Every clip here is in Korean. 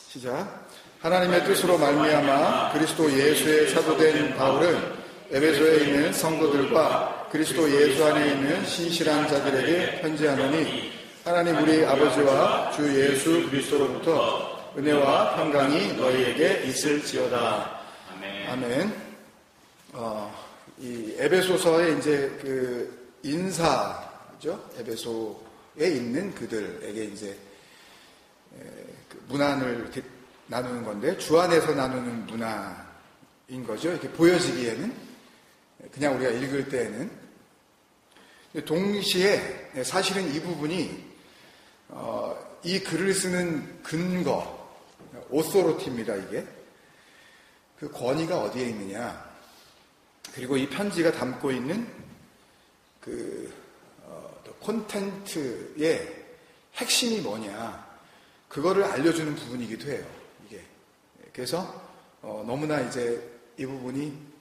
시작. 하나님의 뜻으로 말미암아 그리스도 예수의 사도된 바울은 에베소에 있는 성도들과 그리스도 예수 안에 있는 신실한 자들에게 편지하노니 하나님 우리 아버지와 주 예수 그리스도로부터 은혜와 평강이 너희에게 있을지어다. 아멘. 이 에베소서의 이제 그 인사죠. 에베소에 있는 그들에게 이제 문안을 나누는 건데 주 안에서 나누는 문안인 거죠. 이렇게 보여지기에는 그냥 우리가 읽을 때에는 동시에 사실은 이 부분이 이 글을 쓰는 근거 오소로티입니다. 이게 그 권위가 어디에 있느냐, 그리고 이 편지가 담고 있는 그 콘텐츠의 핵심이 뭐냐, 그거를 알려주는 부분이기도 해요. 이게 그래서 너무나 이제 이 부분이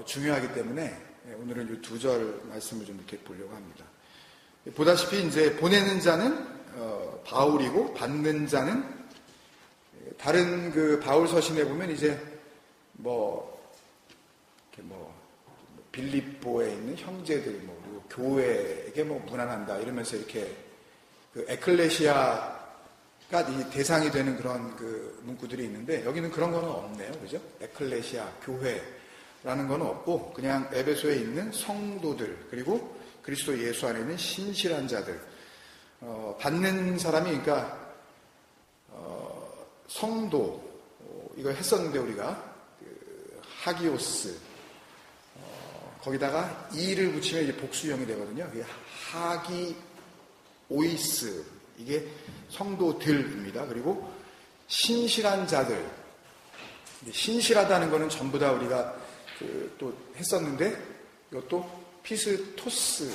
중요하기 때문에 오늘은 이 두 절 말씀을 좀 이렇게 보려고 합니다. 보다시피 이제 보내는 자는 바울이고 받는 자는 다른 그 바울 서신에 보면 이제 빌립보에 있는 형제들 그리고 교회에게 문안한다 이러면서 이렇게 그 에클레시아가 이 대상이 되는 그런 그 문구들이 있는데 여기는 그런 거는 없네요. 그죠? 에클레시아, 교회라는 거는 없고 그냥 에베소에 있는 성도들 그리고 그리스도 예수 안에 있는 신실한 자들, 받는 사람이 그러니까 성도 이거 했었는데 우리가 그 하기오스 거기다가 이를 붙이면 이제 복수형이 되거든요. 그게 하기오이스 이게 성도들입니다. 그리고 신실한 자들, 신실하다는 거는 전부 다 우리가 또 했었는데 이것도 피스토스,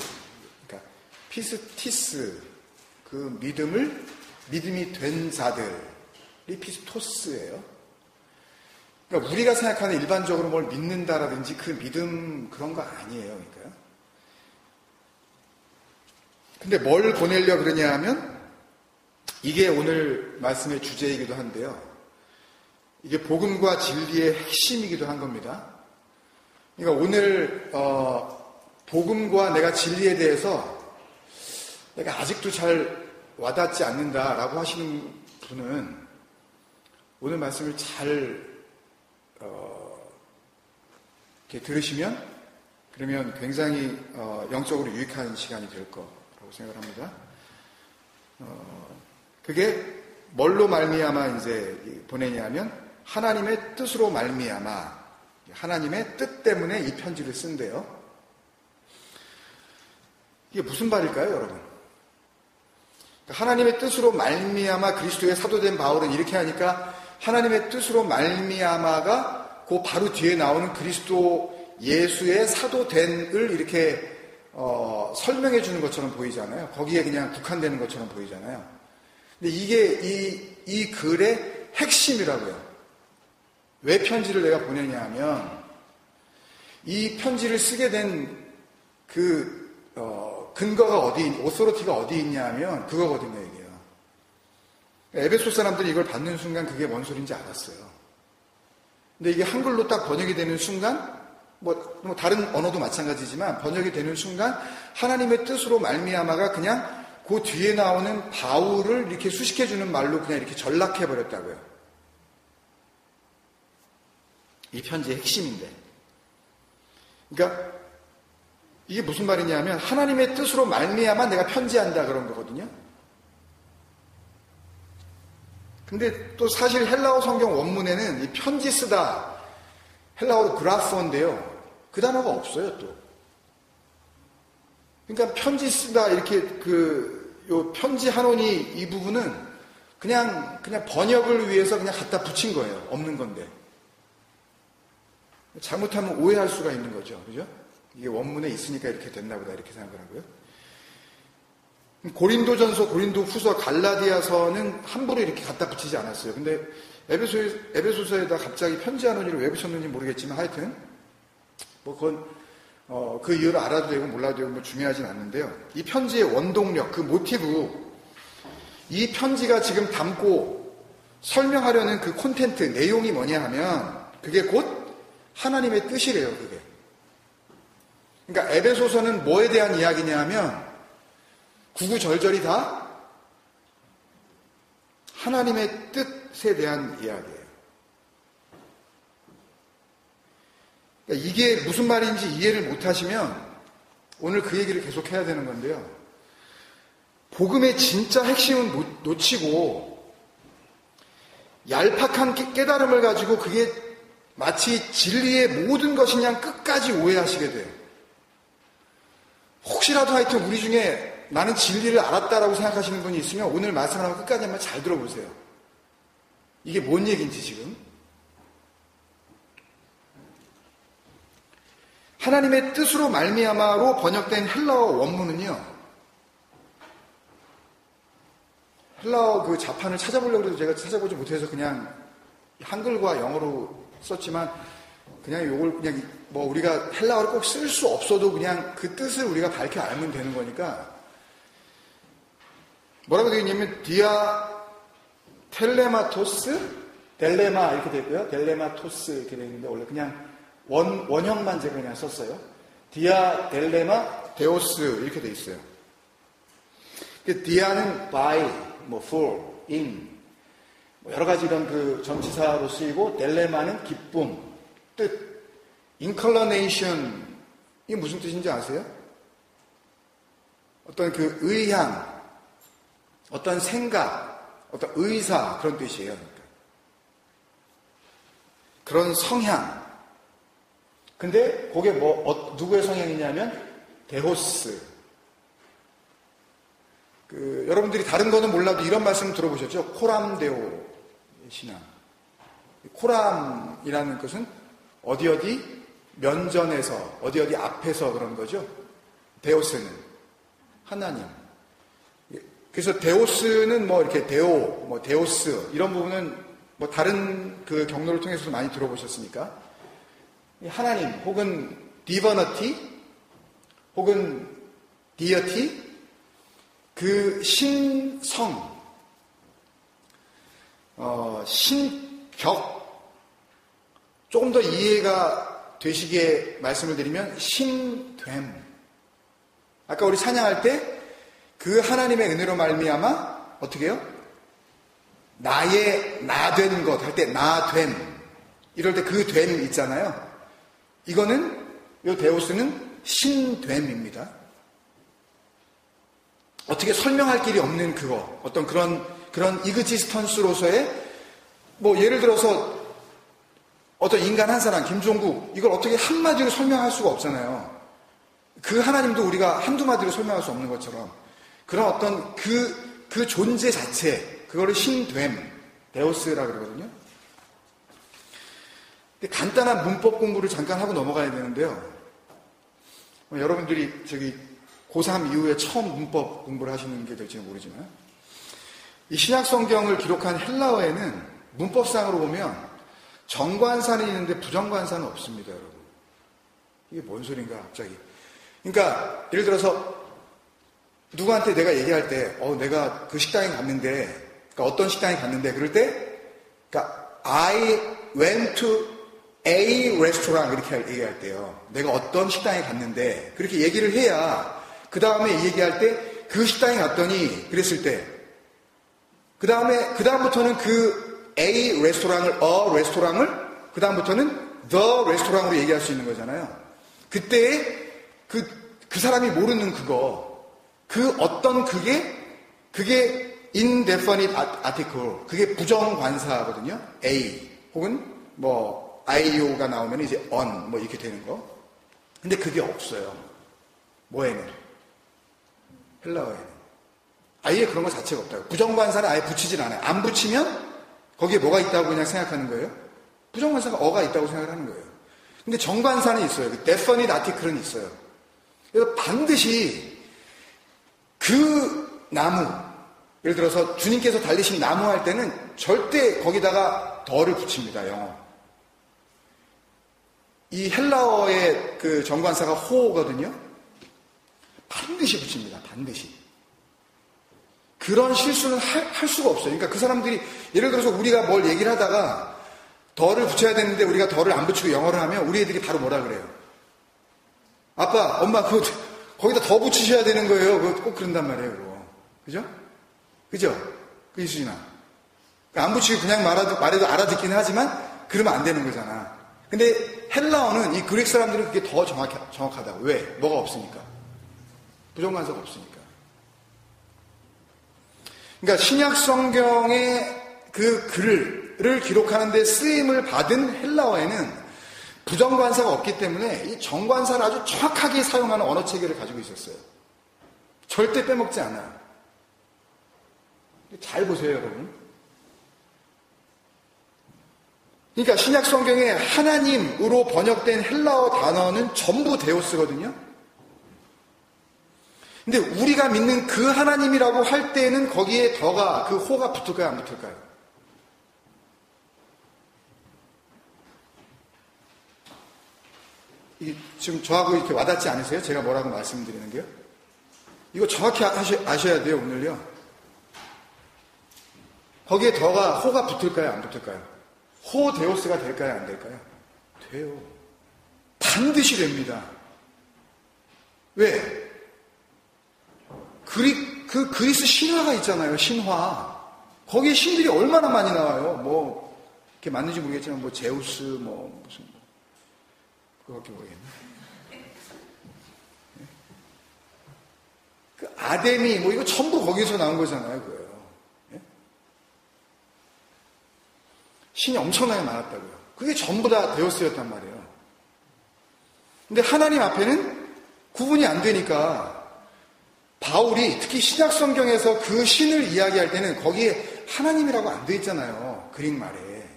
그러니까 피스티스, 그 믿음이 된 자들이 피스토스예요. 그러니까 우리가 생각하는 일반적으로 뭘 믿는다라든지 그 믿음 그런 거 아니에요. 그러니까요. 근데 뭘 보내려 그러냐 하면 이게 오늘 말씀의 주제이기도 한데요. 이게 복음과 진리의 핵심이기도 한 겁니다. 그러니까 오늘 복음과 내가 진리에 대해서 내가 아직도 잘 와닿지 않는다라고 하시는 분은 오늘 말씀을 잘 이렇게 들으시면 그러면 굉장히 영적으로 유익한 시간이 될 거라고 생각합니다. 그게 뭘로 말미암아 이제 보내냐면 하나님의 뜻으로 말미암아, 하나님의 뜻 때문에 이 편지를 쓴대요. 이게 무슨 말일까요, 여러분? 하나님의 뜻으로 말미암아 그리스도의 사도된 바울은 이렇게 하니까 하나님의 뜻으로 말미암아가 그 바로 뒤에 나오는 그리스도 예수의 사도된을 이렇게 설명해 주는 것처럼 보이잖아요. 거기에 그냥 국한되는 것처럼 보이잖아요. 근데 이게 이 글의 핵심이라고요. 왜 편지를 내가 보내냐 하면 이 편지를 쓰게 된 그 근거가 오소로티가 어디 있냐 하면 그거거든요, 이게요. 에베소 사람들이 이걸 받는 순간 그게 뭔 소리인지 알았어요. 근데 이게 한글로 딱 번역이 되는 순간 뭐 다른 언어도 마찬가지지만 번역이 되는 순간 하나님의 뜻으로 말미암아가 그냥 그 뒤에 나오는 바울을 이렇게 수식해주는 말로 그냥 이렇게 전락해버렸다고요. 이 편지의 핵심인데. 그러니까 이게 무슨 말이냐면 하나님의 뜻으로 말미암아 내가 편지한다 그런 거거든요. 근데 또 사실 헬라어 성경 원문에는 이 편지 쓰다 헬라어로 그라포인데요. 그 단어가 없어요 또. 그러니까 편지 쓰다 이렇게 요 편지 한원이 이 부분은 그냥 번역을 위해서 그냥 갖다 붙인 거예요. 없는 건데. 잘못하면 오해할 수가 있는 거죠. 그죠? 이게 원문에 있으니까 이렇게 됐나 보다 이렇게 생각을 하고요. 고린도전서, 고린도후서, 갈라디아서는 함부로 이렇게 갖다 붙이지 않았어요. 근데 에베소서에다 갑자기 편지 한원이를 왜 붙였는지 모르겠지만 하여튼 뭐 그건 그 이유를 알아도 되고 몰라도 되고 뭐 중요하진 않는데요. 이 편지의 원동력, 그 모티브, 이 편지가 지금 담고 설명하려는 그 콘텐트, 내용이 뭐냐 하면 그게 곧 하나님의 뜻이래요, 그게. 그러니까 에베소서는 뭐에 대한 이야기냐 하면 구구절절이 다 하나님의 뜻에 대한 이야기예요. 그러니까 이게 무슨 말인지 이해를 못하시면 오늘 그 얘기를 계속 해야 되는 건데요. 복음의 진짜 핵심은 놓치고 얄팍한 깨달음을 가지고 그게 마치 진리의 모든 것이냐 끝까지 오해하시게 돼요. 혹시라도 하여튼 우리 중에 나는 진리를 알았다라고 생각하시는 분이 있으면 오늘 말씀을 하면 끝까지 한번 잘 들어보세요. 이게 뭔 얘기인지 지금. 하나님의 뜻으로 말미암아로 번역된 헬라어 원문은요. 헬라어 그 자판을 찾아보려고 해도 제가 찾아보지 못해서 그냥 한글과 영어로 썼지만 그냥 요걸 그냥 뭐 우리가 헬라어를 꼭 쓸 수 없어도 그냥 그 뜻을 우리가 밝혀 알면 되는 거니까 뭐라고 되어 있냐면 디아 텔레마토스 델레마 이렇게 되어 있고요. 델레마토스 이렇게 되어 있는데 원래 그냥 원형만 제가 그냥 썼어요. 디아 델레마 데오스 이렇게 되어 있어요. 디아는 by, 뭐 for, in 뭐 여러 가지 이런 그 전치사로 쓰이고 델레마는 기쁨, 뜻, incarnation 이게 무슨 뜻인지 아세요? 어떤 그 의향, 어떤 생각, 어떤 의사 그런 뜻이에요. 그러니까. 그런 성향. 근데 그게 뭐 누구의 성향이냐면 데호스. 여러분들이 다른 거는 몰라도 이런 말씀 들어보셨죠? 코람데오 신앙. 코람이라는 것은 어디 면전에서 어디 앞에서 그런 거죠. 데오스는 하나님. 그래서 데오스는 뭐 이렇게 데오, 뭐 데오스 이런 부분은 뭐 다른 그 경로를 통해서도 많이 들어보셨으니까 하나님 혹은 디버너티 혹은 디어티 그 신성, 신격 조금 더 이해가 되시게 말씀을 드리면 신됨. 아까 우리 찬양할 때 그 하나님의 은혜로 말미암아 어떻게 해요? 나의 나 된 것 할 때 나 됨 이럴 때 그 됨 있잖아요. 이거는 이 데오스는 신됨입니다. 어떻게 설명할 길이 없는 그거 어떤 그런 이그지스턴스로서의 뭐 예를 들어서 어떤 인간 한 사람 김종국 이걸 어떻게 한마디로 설명할 수가 없잖아요. 그 하나님도 우리가 한두 마디로 설명할 수 없는 것처럼 그런 어떤 그 존재 자체 그거를 신됨 데오스라 그러거든요. 근데 간단한 문법 공부를 잠깐 하고 넘어가야 되는데요. 여러분들이 저기 고3 이후에 처음 문법 공부를 하시는 게 될지는 모르지만 이 신약 성경을 기록한 헬라어에는 문법상으로 보면 정관사는 있는데 부정관사는 없습니다, 여러분. 이게 뭔 소린가 갑자기. 그러니까 예를 들어서 누구한테 내가 얘기할 때 내가 그 식당에 갔는데 그러니까 어떤 식당에 갔는데 그럴 때 그러니까 I went to A restaurant 이렇게 얘기할 때요. 내가 어떤 식당에 갔는데 그렇게 얘기를 해야 그 다음에 얘기할 때 그 식당에 갔더니 그랬을 때 그 다음부터는 그 A 레스토랑을 그 다음부터는 The 레스토랑으로 얘기할 수 있는 거잖아요. 그때에 그 사람이 모르는 그 어떤 그게 indefinite article 그게 부정관사거든요. A 혹은 뭐 IO가 나오면 이제 on 뭐 이렇게 되는 거. 근데 그게 없어요. 뭐에는? 헬라어에는. 아예 그런 거 자체가 없다고. 부정관사는 아예 붙이질 않아요. 안 붙이면 거기에 뭐가 있다고 그냥 생각하는 거예요? 부정관사가 어가 있다고 생각하는 거예요. 근데 정관사는 있어요. 그 definite article은 있어요. 그래서 반드시 그 나무, 예를 들어서 주님께서 달리신 나무 할 때는 절대 거기다가 더를 붙입니다. 영어. 이 헬라어의 그 정관사가 호거든요. 반드시 붙입니다. 반드시. 그런 실수는 할 수가 없어요. 그러니까 그 사람들이 예를 들어서 우리가 뭘 얘기를 하다가 더를 붙여야 되는데 우리가 더를 안 붙이고 영어를 하면 우리 애들이 바로 뭐라 그래요? 아빠, 엄마 그거 거기다 더 붙이셔야 되는 거예요. 그거 꼭 그런단 말이에요. 그거. 그죠? 그죠? 그 이수진아. 안 붙이고 그냥 말해도 알아듣기는 하지만 그러면 안 되는 거잖아. 근데 헬라어는 이 그릭 사람들은 그게 더 정확하다고. 왜? 뭐가 없으니까. 부정관사가 없으니까. 그러니까 신약 성경의 그 글을 기록하는 데 쓰임을 받은 헬라어에는 부정관사가 없기 때문에 이 정관사를 아주 정확하게 사용하는 언어 체계를 가지고 있었어요. 절대 빼먹지 않아요. 잘 보세요, 여러분. 그러니까 신약 성경에 하나님으로 번역된 헬라어 단어는 전부 데오스거든요. 근데 우리가 믿는 그 하나님이라고 할 때는 거기에 더가, 그 호가 붙을까요, 안 붙을까요? 이게 지금 저하고 이렇게 와닿지 않으세요? 제가 뭐라고 말씀드리는 게요? 이거 정확히 아셔야 돼요, 오늘요. 거기에 더가, 호가 붙을까요, 안 붙을까요? 호 데오스가 될까요, 안 될까요? 돼요. 반드시 됩니다. 왜? 그리스 신화가 있잖아요, 신화. 거기에 신들이 얼마나 많이 나와요. 뭐, 이렇게 맞는지 모르겠지만, 뭐, 제우스, 뭐, 무슨, 그거밖에 모르겠네. 그 아데미, 뭐, 이거 전부 거기서 나온 거잖아요, 그거요. 예? 신이 엄청나게 많았다고요. 그게 전부 다 데오스였단 말이에요. 근데 하나님 앞에는 구분이 안 되니까, 바울이 특히 신약 성경에서 그 신을 이야기할 때는 거기에 하나님이라고 안 돼 있잖아요. 그릭 말에.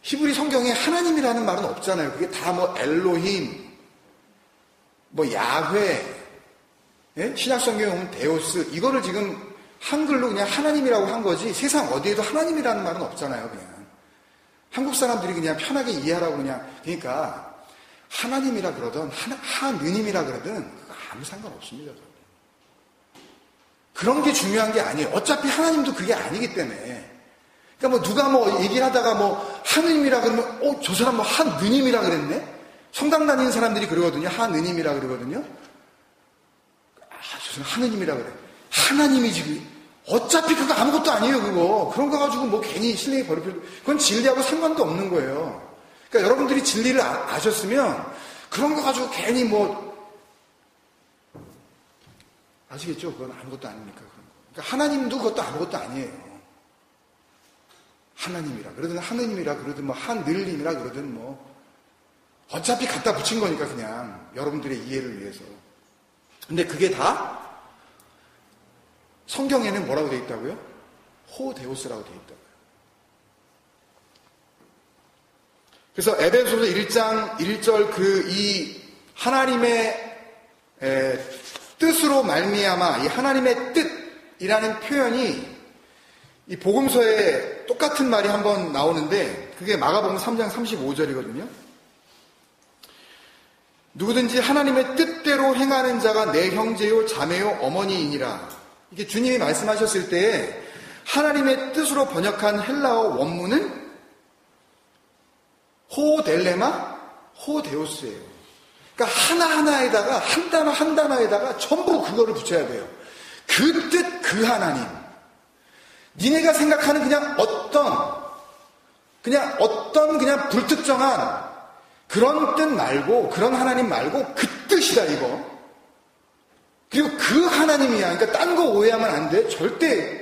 히브리 성경에 하나님이라는 말은 없잖아요. 그게 다 뭐 엘로힘, 뭐 야훼, 예? 신약 성경에 보면 데오스, 이거를 지금 한글로 그냥 하나님이라고 한 거지 세상 어디에도 하나님이라는 말은 없잖아요. 그냥 한국 사람들이 그냥 편하게 이해하라고 그러니까 하나님이라 그러든 하느님이라 그러든 아무 상관없습니다. 그런 게 중요한 게 아니에요. 어차피 하나님도 그게 아니기 때문에. 그러니까 뭐 누가 뭐 얘기를 하다가 뭐 하느님이라 그러면 저 사람 뭐 하느님이라 그랬네? 성당 다니는 사람들이 그러거든요. 하느님이라 그러거든요. 저 사람 하느님이라 그래. 하나님이지. 어차피 그거 아무것도 아니에요, 그거. 그런 거 가지고 뭐 괜히 신뢰에 버릴 필요. 그건 진리하고 상관도 없는 거예요. 그러니까 여러분들이 진리를 아셨으면 그런 거 가지고 괜히 뭐 아시겠죠? 그건 아무것도 아닙니까? 그러니까 하나님도 그것도 아무것도 아니에요. 하나님이라 그러든 하느님이라 그러든 뭐 하늘님이라 그러든 뭐 어차피 갖다 붙인 거니까 그냥 여러분들의 이해를 위해서. 근데 그게 다 성경에는 뭐라고 되어 있다고요? 호데오스라고 되어 있다고요. 그래서 에베소서 1장 1절 이 하나님의 뜻으로 말미암아 이 하나님의 뜻이라는 표현이 이 복음서에 똑같은 말이 한번 나오는데 그게 마가복음 3장 35절이거든요. 누구든지 하나님의 뜻대로 행하는 자가 내 형제요 자매요 어머니이니라. 이게 주님이 말씀하셨을 때에 하나님의 뜻으로 번역한 헬라어 원문은 호델레마 호데오스예요. 그러니까 하나하나에다가 한 단어 한 단어에다가 전부 그거를 붙여야 돼요. 그 뜻, 그 하나님. 니네가 생각하는 그냥 어떤 불특정한 그런 뜻 말고 그런 하나님 말고 그 뜻이다 이거. 그리고 그 하나님이야. 그러니까 딴 거 오해하면 안 돼. 절대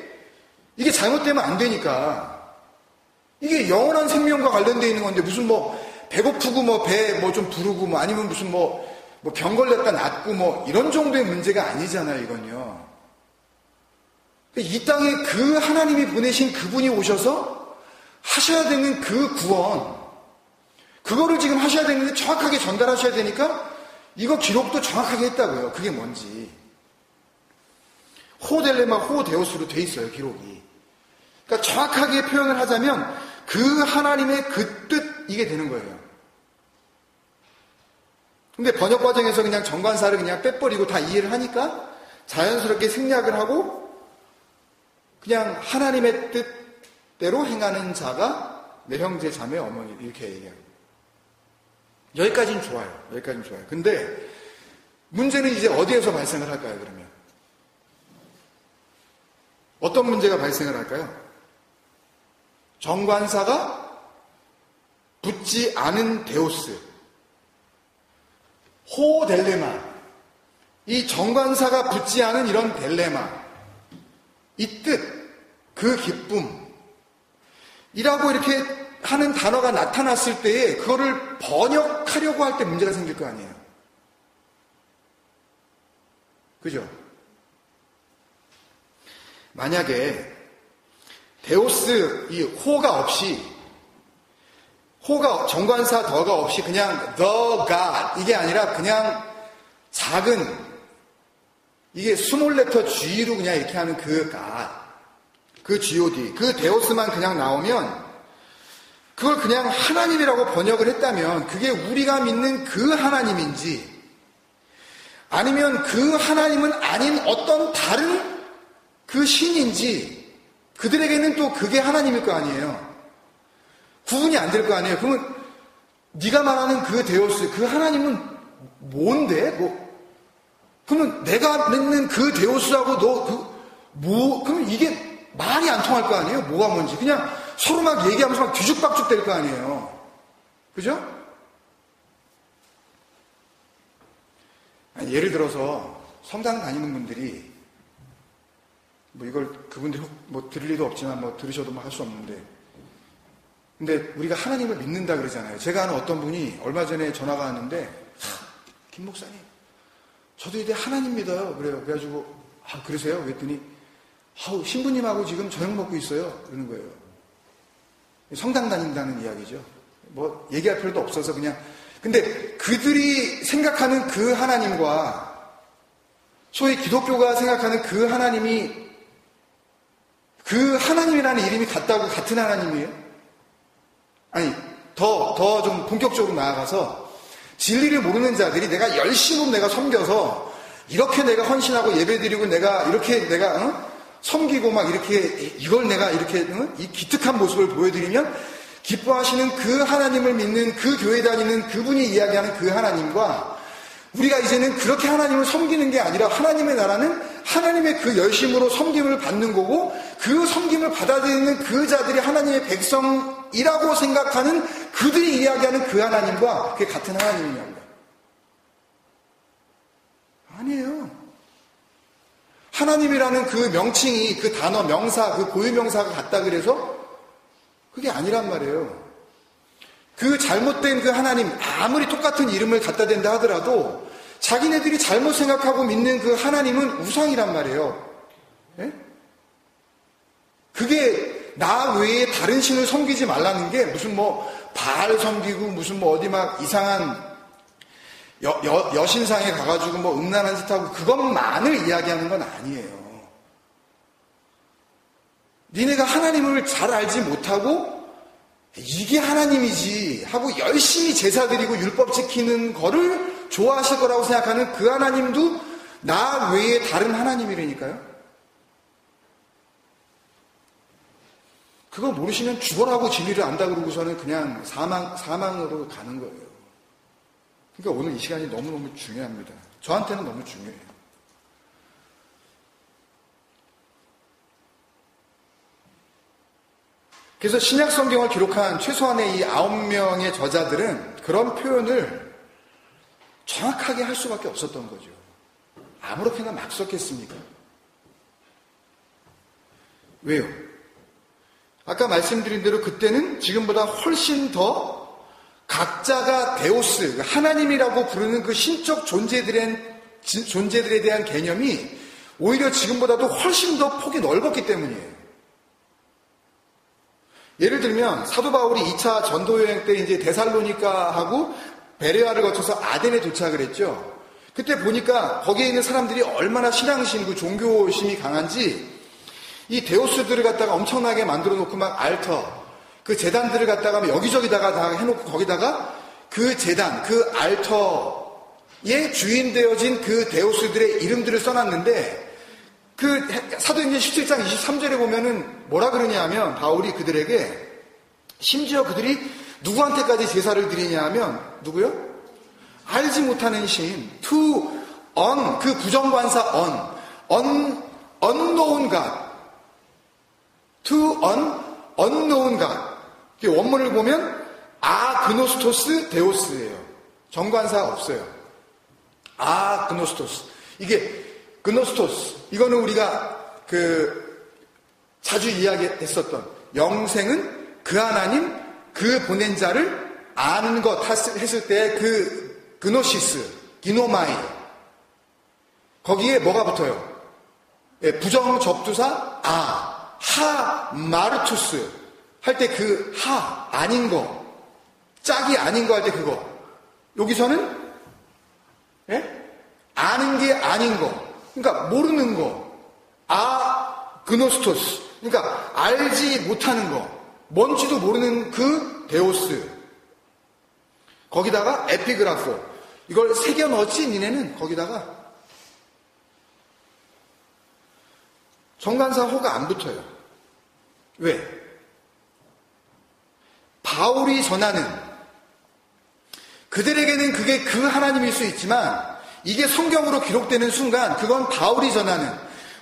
이게 잘못되면 안 되니까. 이게 영원한 생명과 관련되어 있는 건데 무슨 뭐 배고프고 뭐 배 뭐 좀 부르고 뭐 아니면 무슨 뭐 병 걸렸다 낫고 뭐 이런 정도의 문제가 아니잖아요, 이건요. 이 땅에 그 하나님이 보내신 그분이 오셔서 하셔야 되는 그 구원, 그거를 지금 하셔야 되는데 정확하게 전달하셔야 되니까 이거 기록도 정확하게 했다고요. 그게 뭔지. 호델레마 호데오스로 돼 있어요, 기록이. 그러니까 정확하게 표현을 하자면 그 하나님의 그 뜻, 이게 되는 거예요. 근데 번역 과정에서 그냥 정관사를 그냥 빼버리고 다 이해를 하니까 자연스럽게 생략을 하고 그냥 하나님의 뜻대로 행하는 자가 내 형제 자매 어머니 이렇게 얘기합니다. 여기까지는 좋아요. 여기까지는 좋아요. 근데 문제는 이제 어디에서 발생을 할까요, 그러면? 어떤 문제가 발생을 할까요? 정관사가 붙지 않은 데오스, 호델레마, 이 정관사가 붙지 않은 이런 델레마, 이 뜻, 그 기쁨, 이라고 이렇게 하는 단어가 나타났을 때에 그거를 번역하려고 할 때 문제가 생길 거 아니에요. 그죠? 만약에 데오스 이 호가 없이 호가 정관사 더가 없이 그냥 the God 이게 아니라 그냥 작은 이게 스몰 레터 G로 그냥 이렇게 하는 그 God 그 G.O.D 그 데오스만 그냥 나오면 그걸 그냥 하나님이라고 번역을 했다면 그게 우리가 믿는 그 하나님인지 아니면 그 하나님은 아닌 어떤 다른 그 신인지 그들에게는 또 그게 하나님일 거 아니에요. 구분이 안 될 거 아니에요. 그러면 네가 말하는 그 데오스, 그 하나님은 뭔데? 그러면 내가 믿는 그 데오스하고 그러면 이게 말이 안 통할 거 아니에요. 뭐가 뭔지. 그냥 서로 막 얘기하면서 막 뒤죽박죽 될 거 아니에요. 그죠? 아니, 예를 들어서 성당 다니는 분들이 뭐 이걸 그분들이 뭐 들을 리도 없지만 뭐 들으셔도 뭐 할 수 없는데 근데 우리가 하나님을 믿는다 그러잖아요. 제가 아는 어떤 분이 얼마 전에 전화가 왔는데 김 목사님 저도 이제 하나님 믿어요. 그래요. 그래가지고 그러세요? 그랬더니 신부님하고 지금 저녁 먹고 있어요. 그러는 거예요. 성당 다닌다는 이야기죠. 뭐 얘기할 필요도 없어서 그냥 근데 그들이 생각하는 그 하나님과 소위 기독교가 생각하는 그 하나님이 그 하나님이라는 이름이 같은 하나님이에요? 아니 더 좀 본격적으로 나아가서 진리를 모르는 자들이 내가 열심히 내가 섬겨서 이렇게 내가 헌신하고 예배드리고 내가 이렇게 내가 섬기고 막 이렇게 이걸 내가 이렇게 이 기특한 모습을 보여드리면 기뻐하시는 그 하나님을 믿는 그 교회 다니는 그분이 이야기하는 그 하나님과 우리가 이제는 그렇게 하나님을 섬기는 게 아니라 하나님의 나라는 하나님의 그 열심으로 섬김을 받는 거고 그 섬김을 받아들이는 그 자들이 하나님의 백성이라고 생각하는 그들이 이야기하는 그 하나님과 그게 같은 하나님이냐고요. 아니에요. 하나님이라는 그 명칭이 그 단어 명사 그 고유명사가 같다 그래서 그게 아니란 말이에요. 그 잘못된 그 하나님 아무리 똑같은 이름을 갖다 댄다 하더라도 자기네들이 잘못 생각하고 믿는 그 하나님은 우상이란 말이에요. 예? 그게 나 외에 다른 신을 섬기지 말라는 게 무슨 뭐 바알 섬기고 무슨 뭐 어디 막 이상한 여신상에 가가지고 뭐 음란한 짓 하고 그것만을 이야기하는 건 아니에요. 니네가 하나님을 잘 알지 못하고 이게 하나님이지 하고 열심히 제사 드리고 율법 지키는 거를 좋아하실 거라고 생각하는 그 하나님도 나 외에 다른 하나님이라니까요. 그거 모르시면 죽어라고 진리를 안다 그러고서는 그냥 사망으로 가는 거예요. 그러니까 오늘 이 시간이 너무너무 중요합니다. 저한테는 너무 중요해요. 그래서 신약 성경을 기록한 최소한의 이 9명의 저자들은 그런 표현을 정확하게 할 수밖에 없었던 거죠. 아무렇게나 막 썼겠습니까? 왜요? 아까 말씀드린 대로 그때는 지금보다 훨씬 더 각자가 데오스, 하나님이라고 부르는 그 신적 존재들에 대한 개념이 오히려 지금보다도 훨씬 더 폭이 넓었기 때문이에요. 예를 들면 사도 바울이 2차 전도 여행 때 이제 데살로니카하고 베레아를 거쳐서 아덴에 도착을 했죠. 그때 보니까 거기에 있는 사람들이 얼마나 신앙심, 그 종교심이 강한지 이 데오스들을 갖다가 엄청나게 만들어 놓고 막 알터, 그 제단들을 갖다가 여기저기다가 다 해놓고 거기다가 그 제단, 그 알터 주인 되어진 그 데우스들의 이름들을 써놨는데 그 사도행전 17장 23절에 보면은 뭐라 그러냐 하면 바울이 그들에게 심지어 그들이 누구한테까지 제사를 드리냐 하면 누구요? 알지 못하는 신 그 부정관사 unknown God unknown God 원문을 보면 그노스토스 데오스예요. 정관사 없어요. 그노스토스 이게 그노스토스 이거는 우리가 자주 이야기했었던 영생은 그 하나님 그 보낸 자를 아는 것 했을 때 그 그노시스 기노마이 거기에 뭐가 붙어요? 부정 접두사 마르투스 할 때 그 아닌 거 짝이 아닌 거 할 때 그거 여기서는 아는 게 아닌 거 그러니까 모르는 거 그노스토스 그러니까 알지 못하는 거 뭔지도 모르는 그 데오스 거기다가 에피그라포 이걸 새겨 넣었지 니네는 거기다가 정관사 호가 안 붙어요. 왜? 바울이 전하는 그들에게는 그게 그 하나님일 수 있지만 이게 성경으로 기록되는 순간 그건 바울이 전하는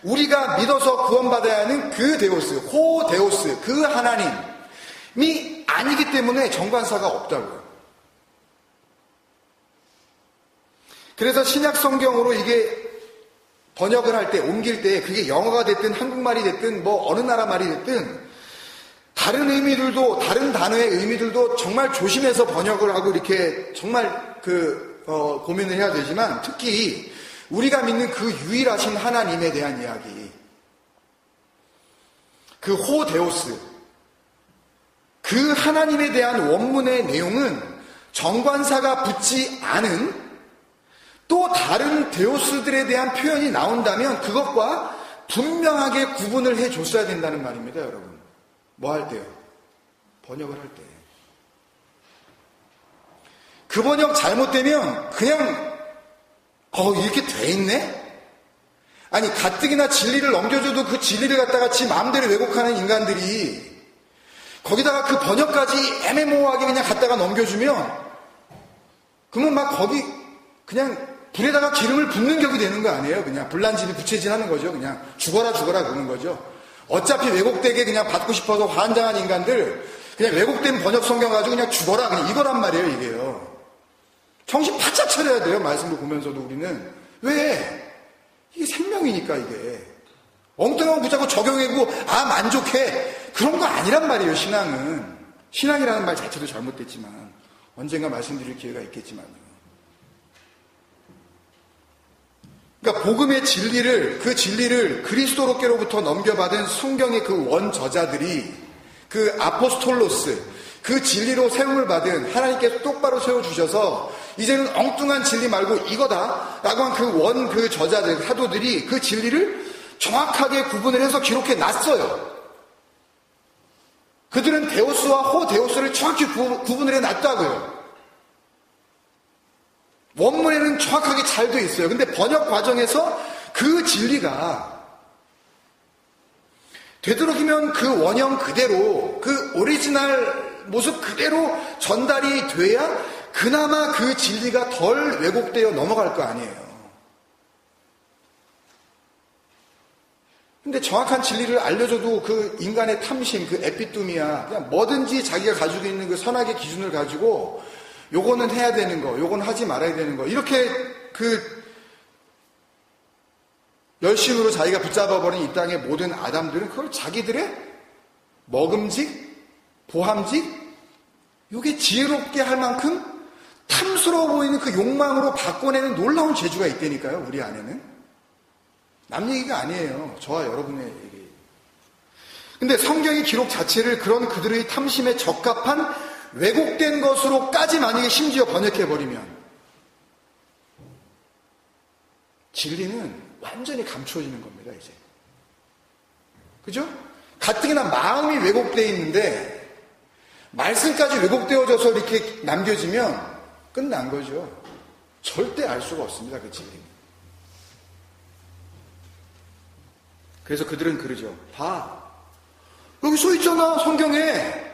우리가 믿어서 구원받아야 하는 그 데오스 호데오스 그 하나님이 아니기 때문에 정관사가 없다고요. 그래서 신약 성경으로 이게 번역을 할 때 옮길 때 그게 영어가 됐든 한국말이 됐든 뭐 어느 나라 말이 됐든 다른 의미들도 다른 단어의 의미들도 정말 조심해서 번역을 하고 이렇게 정말 고민을 해야 되지만 특히 우리가 믿는 그 유일하신 하나님에 대한 이야기 그 호데오스 그 하나님에 대한 원문의 내용은 정관사가 붙지 않은 또 다른 데오스들에 대한 표현이 나온다면 그것과 분명하게 구분을 해줬어야 된다는 말입니다, 여러분. 뭐 할 때요? 번역을 할 때. 그 번역 잘못되면 그냥 이렇게 돼 있네? 아니 가뜩이나 진리를 넘겨줘도 그 진리를 갖다가 지 마음대로 왜곡하는 인간들이 거기다가 그 번역까지 애매모호하게 그냥 갖다가 넘겨주면 그러면 막 거기 그냥 불에다가 기름을 붓는 격이 되는 거 아니에요? 그냥 불난집이 부채질하는 거죠. 그냥 죽어라 그러는 거죠. 어차피 왜곡되게 그냥 받고 싶어서 환장한 인간들 그냥 왜곡된 번역 성경 가지고 그냥 죽어라 그냥 이거란 말이에요. 이게요. 정신 바짝 차려야 돼요. 말씀을 보면서도 우리는 왜? 이게 생명이니까 이게 엉뚱한 거 붙잡고 적용하고 만족해 그런 거 아니란 말이에요. 신앙이라는 말 자체도 잘못됐지만 언젠가 말씀드릴 기회가 있겠지만요. 그러니까 복음의 진리를 그 진리를 그리스도로께로부터 넘겨받은 성경의 그 원저자들이 그 아포스톨로스 그 진리로 세움을 받은 하나님께서 똑바로 세워주셔서 이제는 엉뚱한 진리 말고 이거다 라고 한 그 저자들 사도들이 그 진리를 정확하게 구분을 해서 기록해 놨어요. 그들은 데오스와 호데오스를 정확히 구분을 해 놨다고요. 원문에는 정확하게 잘 돼 있어요. 근데 번역 과정에서 그 진리가 되도록이면 그 원형 그대로 그 오리지널 모습 그대로 전달이 돼야 그나마 그 진리가 덜 왜곡되어 넘어갈 거 아니에요. 근데 정확한 진리를 알려줘도 그 인간의 탐심, 그 에피뚜미아 그냥 뭐든지 자기가 가지고 있는 그 선악의 기준을 가지고 요거는 해야 되는 거, 요건 하지 말아야 되는 거. 이렇게 그 열심으로 자기가 붙잡아버린 이 땅의 모든 아담들은 그걸 자기들의 먹음직, 보함직, 요게 지혜롭게 할 만큼 탐스러워 보이는 그 욕망으로 바꿔내는 놀라운 재주가 있다니까요, 우리 안에는. 남 얘기가 아니에요. 저와 여러분의 얘기. 근데 성경의 기록 자체를 그런 그들의 탐심에 적합한 왜곡된 것으로까지 만약에 심지어 번역해버리면 진리는 완전히 감추어지는 겁니다, 이제. 그죠? 가뜩이나 마음이 왜곡되어 있는데 말씀까지 왜곡되어져서 이렇게 남겨지면 끝난 거죠. 절대 알 수가 없습니다. 그 진리. 그래서 그들은 그러죠. 봐. 여기 써 있잖아. 성경에.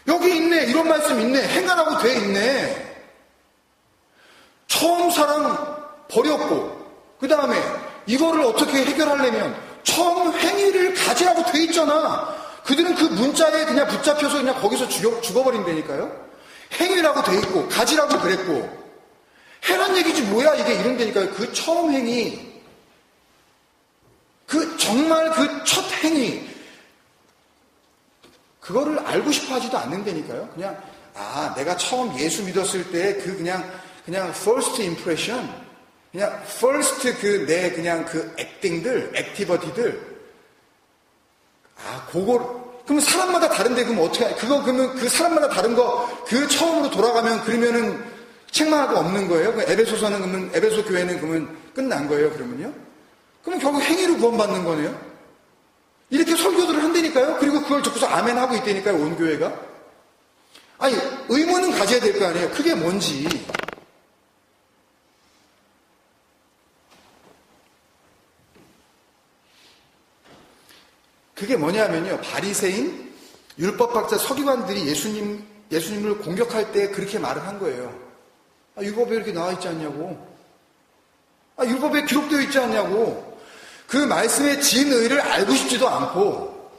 여기 있네. 이런 말씀 있네. 행하라고 돼 있네. 처음 사랑 버렸고 그 다음에 이거를 어떻게 해결하려면 처음 행위를 가지라고 돼 있잖아. 그들은 그 문자에 그냥 붙잡혀서 그냥 거기서 죽어버린다니까요. 행위라고 돼 있고 가지라고 그랬고 해란 얘기지 뭐야 이게 이런다니까요. 그 처음 행위, 그 정말 그 첫 행위, 그거를 알고 싶어 하지도 않는다니까요. 그냥 내가 처음 예수 믿었을 때 그 그냥 first impression, 그냥 first 내 그냥 그 액팅들, 액티비티들, 그러면 사람마다 다른데 그럼 어떻게 그러면 그 사람마다 다른 거 그 처음으로 돌아가면 그러면은 책망하고 없는 거예요. 에베소서는 그러면 에베소 교회는 그러면 끝난 거예요. 그러면요. 그러면 결국 행위로 구원받는 거네요. 이렇게 설교들을 한다니까요. 그리고 그걸 듣고서 아멘 하고 있다니까요. 온 교회가. 아니 의문은 가져야 될 거 아니에요. 그게 뭔지. 그게 뭐냐면요. 바리새인, 율법학자, 서기관들이 예수님을 공격할 때 그렇게 말을 한 거예요. 율법에 이렇게 나와 있지 않냐고. 율법에 기록되어 있지 않냐고. 그 말씀의 진의를 알고 싶지도 않고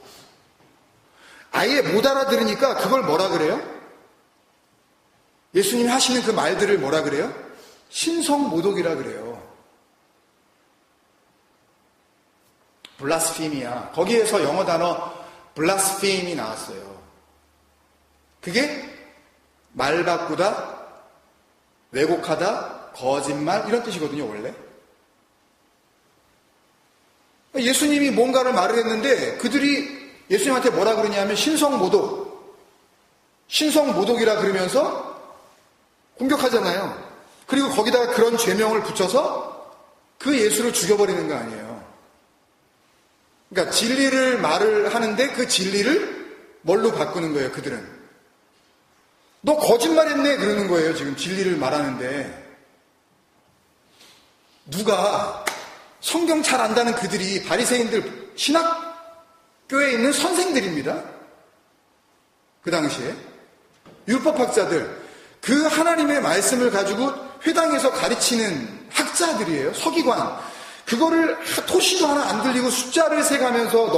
아예 못 알아들으니까 그걸 뭐라 그래요? 예수님이 하시는 그 말들을 뭐라 그래요? 신성모독이라 그래요. 블라스피미야. 거기에서 영어 단어 블라스피미 나왔어요. 그게 말 바꾸다, 왜곡하다, 거짓말 이런 뜻이거든요. 원래. 예수님이 뭔가를 말을 했는데 그들이 예수님한테 뭐라 그러냐면 신성모독이라 그러면서 공격하잖아요. 그리고 거기다가 그런 죄명을 붙여서 그 예수를 죽여버리는 거 아니에요. 그러니까 진리를 말을 하는데 그 진리를 뭘로 바꾸는 거예요. 그들은. 너 거짓말했네 그러는 거예요. 지금 진리를 말하는데. 누가 성경 잘 안다는 그들이 바리새인들 신학교에 있는 선생들입니다. 그 당시에 율법학자들, 그 하나님의 말씀을 가지고 회당에서 가르치는 학자들이에요. 서기관. 그거를 토시도 하나 안 들리고 숫자를 세가면서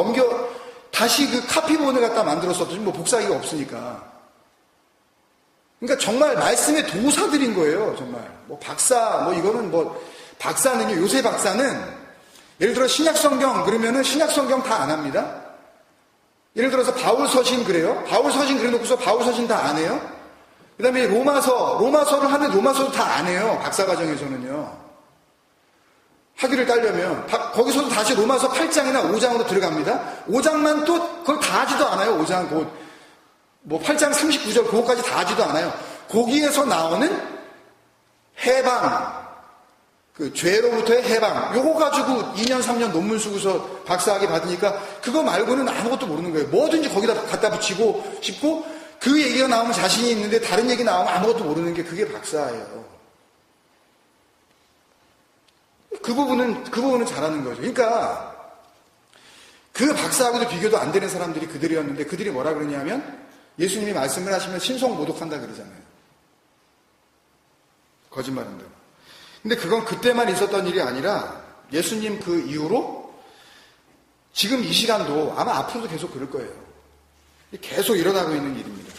다시 그 카피본을 갖다 만들었었더니 복사기가 없으니까. 그러니까 정말 말씀의 도사들인 거예요. 정말 박사 이거는 박사는요, 요새 박사는 예를 들어 신약성경 그러면은 신약성경 다 안 합니다. 예를 들어서 바울서신 그래요. 바울서신 그래놓고서 바울서신 다 안 해요. 그 다음에 로마서를 하는 로마서도 다 안 해요. 박사과정에서는요. 학위를 따려면 거기서도 다시 로마서 8장이나 5장으로 들어갑니다. 5장만 또 그걸 다 하지도 않아요. 5장 8장 39절 그거까지 다 하지도 않아요. 거기에서 나오는 해방, 그 죄로부터의 해방, 요거 가지고 2년 3년 논문 쓰고서 박사학위 받으니까 그거 말고는 아무것도 모르는 거예요. 뭐든지 거기다 갖다 붙이고 싶고 그 얘기가 나오면 자신이 있는데 다른 얘기 나오면 아무것도 모르는 게 그게 박사예요. 그 부분은 잘하는 거죠. 그러니까 그 박사하고도 비교도 안 되는 사람들이 그들이었는데 그들이 뭐라 그러냐면 예수님이 말씀을 하시면 신성모독한다 그러잖아요. 거짓말한다고. 근데 그건 그때만 있었던 일이 아니라 예수님 그 이후로 지금 이 시간도 아마 앞으로도 계속 그럴 거예요. 계속 일어나고 있는 일입니다.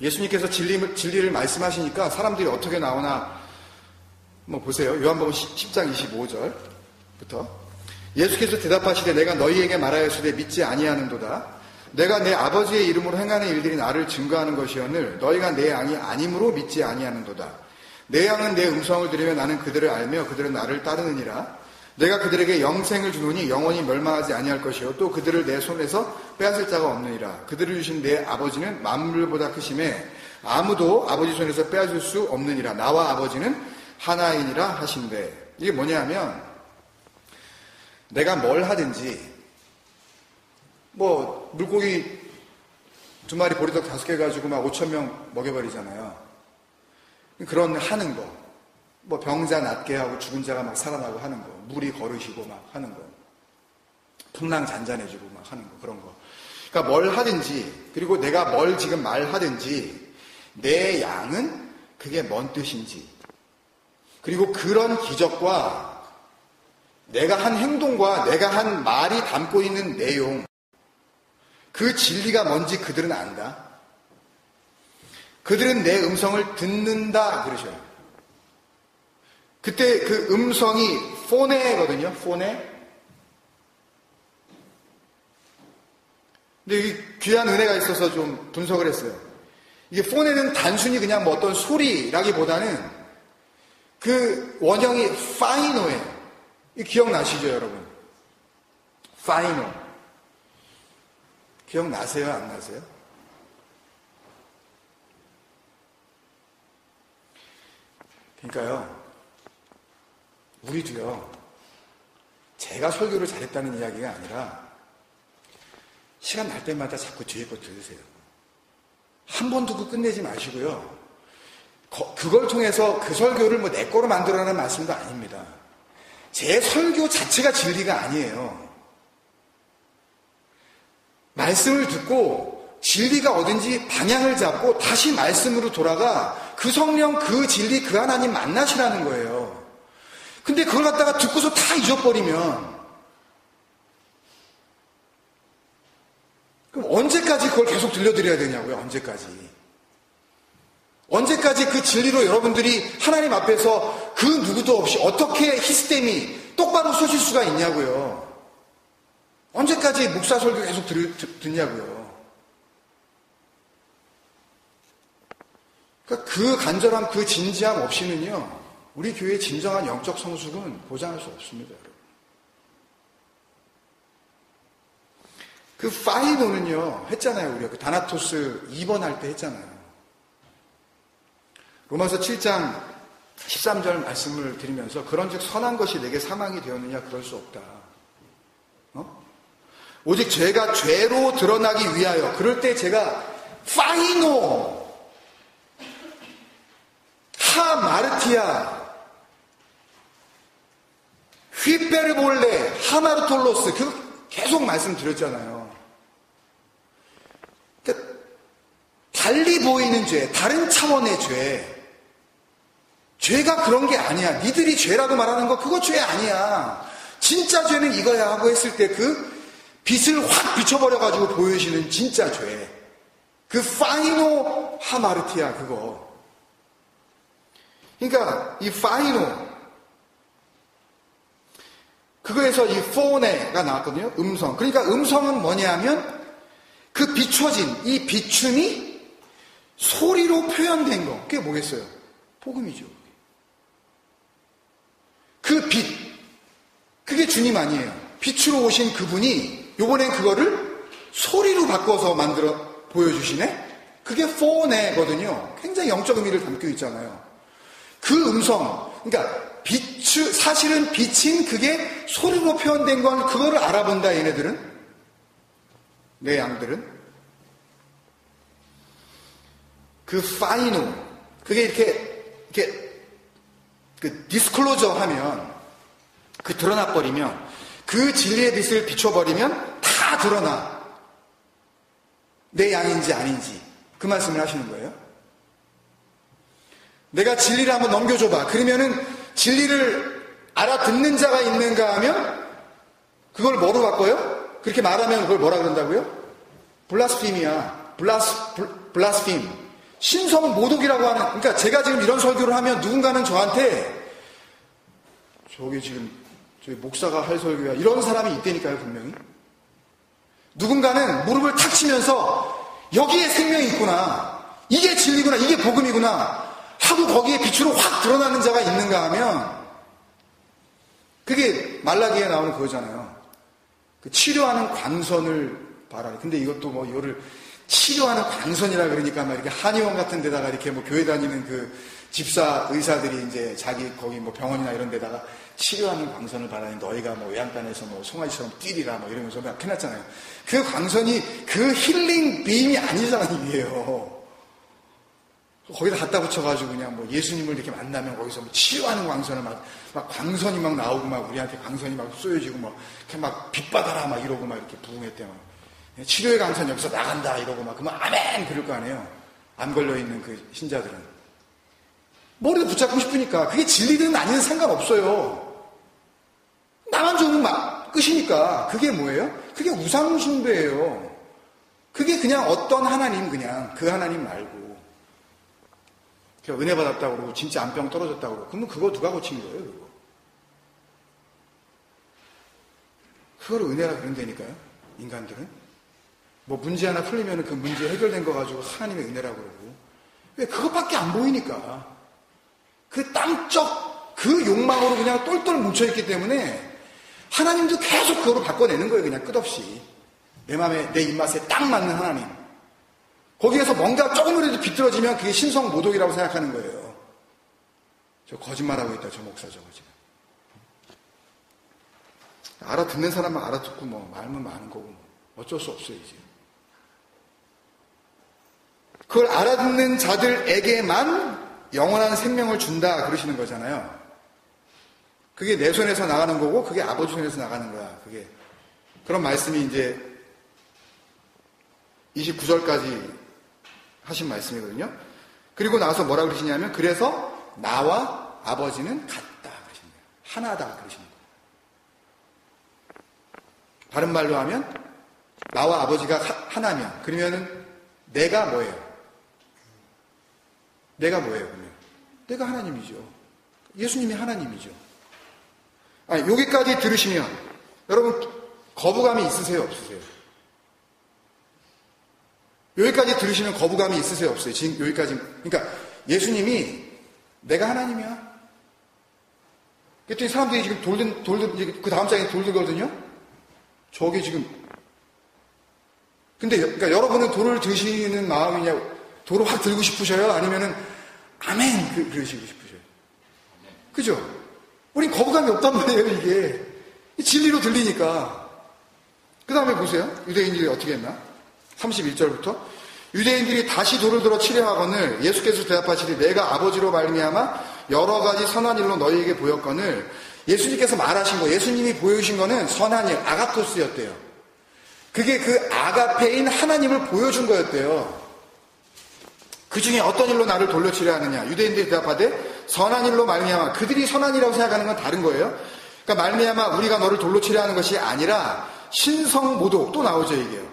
예수님께서 진리를 말씀하시니까 사람들이 어떻게 나오나 보세요. 요한복음 10장 25절부터 예수께서 대답하시되 내가 너희에게 말하였으되 믿지 아니하는도다. 내가 내 아버지의 이름으로 행하는 일들이 나를 증거하는 것이오늘 너희가 내 양이 아니므로 믿지 아니하는도다. 내 양은 내 음성을 들으며 나는 그들을 알며 그들은 나를 따르느니라. 내가 그들에게 영생을 주노니 영원히 멸망하지 아니할 것이요 또 그들을 내 손에서 빼앗을 자가 없느니라. 그들을 주신 내 아버지는 만물보다 크심에 아무도 아버지 손에서 빼앗을 수 없느니라. 나와 아버지는 하나이니라 하신대. 이게 뭐냐면 내가 뭘 하든지 물고기 2마리 보리떡 5개 가지고 5,000명 먹여버리잖아요. 그런 하는 거. 뭐 병자 낫게 하고 죽은 자가 막 살아나고 하는 거, 물이 거르시고 막 하는 거, 풍랑 잔잔해지고 막 하는 거, 그런 거. 그러니까 뭘 하든지, 그리고 내가 뭘 지금 말하든지 내 양은 그게 뭔 뜻인지, 그리고 그런 기적과 내가 한 행동과 내가 한 말이 담고 있는 내용, 그 진리가 뭔지 그들은 안다. 그들은 내 음성을 듣는다 그러셔요. 그때 그 음성이 포네거든요. 포네. 근데 이 귀한 은혜가 있어서 좀 분석을 했어요. 이게 포네는 단순히 그냥 뭐 어떤 소리라기보다는 그 원형이 파이노예요. 이 기억나시죠, 여러분? 파이노. 기억나세요? 안 나세요? 그러니까요, 우리도요, 제가 설교를 잘했다는 이야기가 아니라 시간 날 때마다 자꾸 뒤에 거 들으세요. 한 번 듣고 끝내지 마시고요. 그걸 통해서 그 설교를 뭐 내 거로 만들어라는 말씀도 아닙니다. 제 설교 자체가 진리가 아니에요. 말씀을 듣고 진리가 어딘지 방향을 잡고 다시 말씀으로 돌아가 그 성령, 그 진리, 그 하나님 만나시라는 거예요. 근데 그걸 갖다가 듣고서 다 잊어버리면 그럼 언제까지 그걸 계속 들려드려야 되냐고요. 언제까지 그 진리로 여러분들이 하나님 앞에서 그 누구도 없이 어떻게 히스템이 똑바로 서실 수가 있냐고요. 언제까지 목사 설교 계속 듣냐고요. 그러니까 그 간절함, 그 진지함 없이는요, 우리 교회의 진정한 영적 성숙은 보장할 수 없습니다, 여러분. 그 파이노는요, 했잖아요. 우리가 그 다나토스 2번 할 때 했잖아요. 로마서 7장 13절 말씀을 드리면서 그런즉 선한 것이 내게 사망이 되었느냐, 그럴 수 없다. 오직 죄가 죄로 드러나기 위하여, 그럴 때 제가 파이노, 하 마르티아, 휘베르볼레, 하마르톨로스, 그 계속 말씀드렸잖아요. 그러니까 달리 보이는 죄, 다른 차원의 죄가 그런 게 아니야. 니들이 죄라고 말하는 거 그거 죄 아니야. 진짜 죄는 이거야 하고 했을 때 그 빛을 확 비춰버려가지고 보여주시는 진짜 죄. 그 파이노 하마르티아 그거. 그러니까 이 파이노, 그거에서 이 포네가 나왔거든요. 음성. 그러니까 음성은 뭐냐면 그 비춰진 이 비춤이 소리로 표현된 거. 그게 뭐겠어요? 복음이죠. 그 빛, 그게 주님 아니에요. 빛으로 오신 그분이 요번엔 그거를 소리로 바꿔서 만들어 보여주시네? 그게 포네거든요. 굉장히 영적 의미를 담고 있잖아요. 그 음성, 그러니까 사실은 빛인 그게 소리로 표현된 건 그거를 알아본다, 얘네들은. 내 양들은. 그 파이노, 그게 이렇게 그 디스클로저 하면, 그 드러나버리면, 그 진리의 빛을 비춰버리면 다 드러나. 내 양인지 아닌지. 그 말씀을 하시는 거예요. 내가 진리를 한번 넘겨줘봐. 그러면은 진리를 알아듣는 자가 있는가 하면 그걸 뭐로 바꿔요? 그렇게 말하면 그걸 뭐라 그런다고요? 블라스피미야. 블라스핌. 신성 모독이라고 하는, 그러니까 제가 지금 이런 설교를 하면 누군가는 저한테 저기 목사가 할 설교야. 이런 사람이 있다니까요, 분명히. 누군가는 무릎을 탁 치면서 여기에 생명이 있구나. 이게 진리구나. 이게 복음이구나. 하고 거기에 빛으로 확 드러나는 자가 있는가 하면 그게 말라기에 나오는 그거잖아요. 그 치료하는 광선을 바라요. 근데 이것도 뭐 이거를 치료하는 광선이라 그러니까 막 이렇게 한의원 같은 데다가 이렇게 뭐 교회 다니는 그 집사 의사들이 이제 자기 거기 뭐 병원이나 이런 데다가 치료하는 광선을 바라니 너희가 뭐 외양간에서 뭐 송아지처럼 뛰리라 뭐 이러면서 막 해놨잖아요. 그 광선이 그 힐링 빔이 아니잖아요, 이게요. 거기다 갖다 붙여가지고 그냥 뭐 예수님을 이렇게 만나면 거기서 뭐 치료하는 광선을 막 광선이 막 나오고 막 우리한테 광선이 막 쏘여지고 막 이렇게 막 빛받아라 막 이러고 막 이렇게 부흥했대 막. 치료의 광선 여기서 나간다 이러고 막 그러면 아멘 그럴 거 아니에요. 암 걸려있는 그 신자들은. 머리도 붙잡고 싶으니까 그게 진리든 아니든 상관없어요. 나만 좋으면 막 끝이니까. 그게 뭐예요? 그게 우상숭배예요. 그게 그냥 어떤 하나님 그냥 그 하나님 말고 은혜 받았다고 그러고 진짜 암병 떨어졌다고 그러고 그러면 그거 누가 고친 거예요? 그거. 그걸 은혜라 그런다니까요. 인간들은. 뭐 문제 하나 풀리면 그 문제 해결된 거 가지고 하나님의 은혜라고 그러고. 왜? 그것밖에 안 보이니까. 그 땅적 그 욕망으로 그냥 똘똘 뭉쳐있기 때문에 하나님도 계속 그거로 바꿔내는 거예요. 그냥 끝없이. 내 마음에 내 입맛에 딱 맞는 하나님. 거기에서 뭔가 조금이라도 비틀어지면 그게 신성모독이라고 생각하는 거예요. 저 거짓말하고 있다 저 목사 저거 지금. 알아듣는 사람은 알아듣고 뭐 말면 많은 거고 뭐 어쩔 수 없어요 이제. 그걸 알아듣는 자들에게만 영원한 생명을 준다 그러시는 거잖아요. 그게 내 손에서 나가는 거고 그게 아버지 손에서 나가는 거야. 그게 그런 말씀이 이제 29절까지 하신 말씀이거든요. 그리고 나서 뭐라 그러시냐면 그래서 나와 아버지는 같다 그러시는 거예요. 하나다 그러시는 거예요. 다른 말로 하면 나와 아버지가 하나면 그러면은 내가 뭐예요? 내가 뭐예요 그러면? 내가 하나님이죠. 예수님이 하나님이죠. 아니 여기까지 들으시면 여러분 거부감이 있으세요 없으세요? 여기까지 들으시면 거부감이 있으세요 없어요? 지금 여기까지 그러니까 예수님이 내가 하나님이야. 그랬더니 사람들이 지금 돌들 그 다음 장에 돌들거든요. 저게 지금 근데 그러니까 여러분은 돌을 드시는 마음이냐 돌을 확 들고 싶으셔요? 아니면은 아멘 그러시고 싶으셔요? 그죠? 우린 거부감이 없단 말이에요 이게 진리로 들리니까. 그 다음에 보세요. 유대인들이 어떻게 했나? 31절부터 유대인들이 다시 돌을 들어 치려 하거늘 예수께서 대답하시되 내가 아버지로 말미암아 여러 가지 선한 일로 너희에게 보였거늘. 예수님께서 말하신 거 예수님이 보여주신 거는 선한 일 아가토스였대요. 그게 그 아가페인 하나님을 보여준 거였대요. 그 중에 어떤 일로 나를 돌려치려 하느냐. 유대인들이 대답하되 선한 일로 말미암아. 그들이 선한 일이라고 생각하는 건 다른 거예요. 그러니까 말미암아 우리가 너를 돌려치려 하는 것이 아니라 신성모독 또 나오죠 이게요.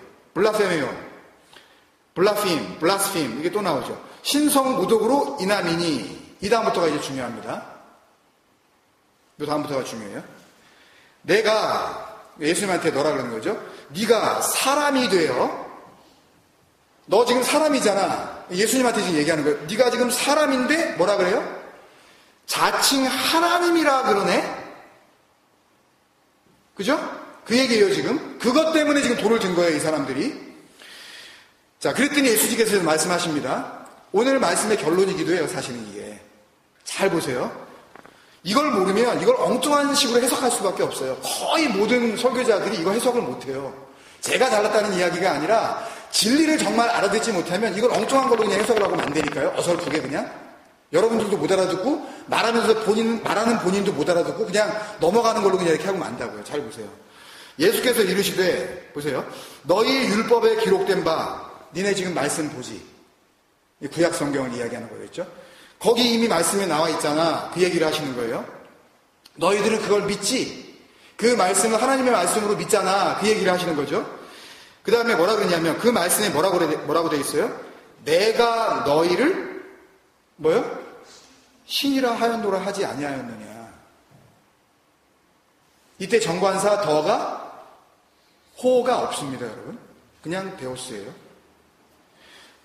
블라스핌 이게 또 나오죠. 신성모독으로 인함이니. 이 다음부터가 이제 중요합니다. 이 다음부터가 중요해요. 내가 예수님한테 너라 그러는 거죠. 네가 사람이 되어 너 지금 사람이잖아. 예수님한테 지금 얘기하는 거예요. 네가 지금 사람인데 뭐라 그래요? 자칭 하나님이라 그러네. 그죠? 그 얘기예요 지금. 그것 때문에 지금 돌을 든 거예요 이 사람들이. 자 그랬더니 예수님께서 말씀하십니다. 오늘 말씀의 결론이기도 해요 사실은 이게. 잘 보세요. 이걸 모르면 이걸 엉뚱한 식으로 해석할 수밖에 없어요. 거의 모든 설교자들이 이거 해석을 못해요. 제가 잘났다는 이야기가 아니라 진리를 정말 알아듣지 못하면 이걸 엉뚱한 걸로 그냥 해석을 하고 만드니까요. 어설프게 그냥. 여러분들도 못 알아듣고 말하면서 말하는 본인도 못 알아듣고 그냥 넘어가는 걸로 그냥 이렇게 하고 만다고요. 잘 보세요. 예수께서 이르시되 보세요. 너희 율법에 기록된 바 니네 지금 말씀 보지. 구약 성경을 이야기하는 거겠죠. 거기 이미 말씀에 나와 있잖아. 그 얘기를 하시는 거예요. 너희들은 그걸 믿지? 그 말씀을 하나님의 말씀으로 믿잖아. 그 얘기를 하시는 거죠. 그 다음에 뭐라 그러냐면 그 말씀에 뭐라고 돼 있어요? 내가 너희를 뭐요? 신이라 하였노라 하지 아니하였느냐. 이때 정관사 더가 호가 없습니다 여러분. 그냥 데오스예요.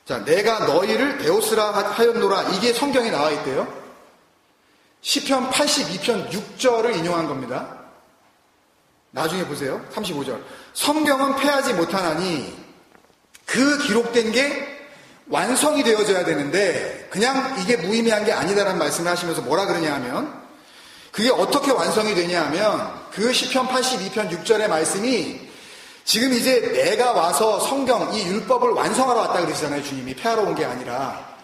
자, 내가 너희를 데오스라 하였노라. 이게 성경에 나와 있대요. 시편 82편 6절을 인용한 겁니다. 나중에 보세요. 35절. 성경은 패하지 못하나니 그 기록된 게 완성이 되어져야 되는데 그냥 이게 무의미한 게 아니다라는 말씀을 하시면서 뭐라 그러냐 하면 그게 어떻게 완성이 되냐 하면 그 시편 82편 6절의 말씀이 지금 이제 내가 와서 성경, 이 율법을 완성하러 왔다 그러시잖아요. 주님이 폐하러 온 게 아니라.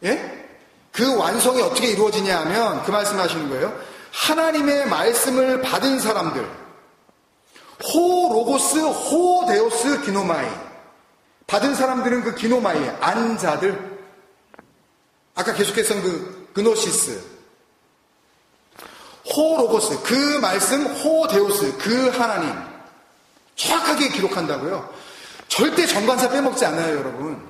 예? 그 완성이 어떻게 이루어지냐 하면 그 말씀하시는 거예요. 하나님의 말씀을 받은 사람들, 호 로고스, 호 데오스 기노마이. 받은 사람들은 그 기노마이, 안자들. 아까 계속해서 그 그노시스. 호 로고스, 그 말씀, 호 데오스, 그 하나님. 정확하게 기록한다고요. 절대 정관사 빼먹지 않아요, 여러분.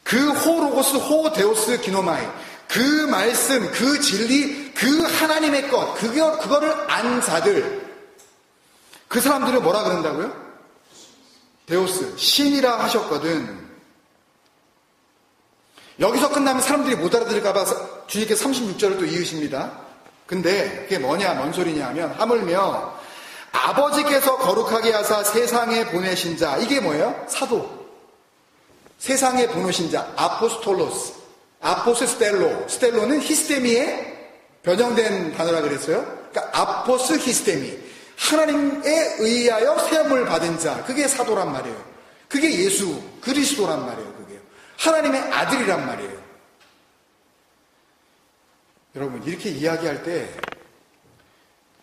그 호 로고스, 호 데오스 기노마이. 그 말씀, 그 진리, 그 하나님의 것, 그거를 안 자들. 그 사람들을 뭐라 그런다고요? 데오스, 신이라 하셨거든. 여기서 끝나면 사람들이 못 알아들을까봐 주님께서 36절을 또 이으십니다. 근데 그게 뭐냐, 뭔 소리냐 하면, 하물며 아버지께서 거룩하게 하사 세상에 보내신 자, 이게 뭐예요? 사도. 세상에 보내신 자, 아포스톨로스. 아포스 스텔로. 스텔로는 히스테미에 변형된 단어라 그랬어요. 그러니까 아포스 히스테미. 하나님에 의하여 세움을 받은 자. 그게 사도란 말이에요. 그게 예수, 그리스도란 말이에요. 그게 하나님의 아들이란 말이에요. 여러분, 이렇게 이야기할 때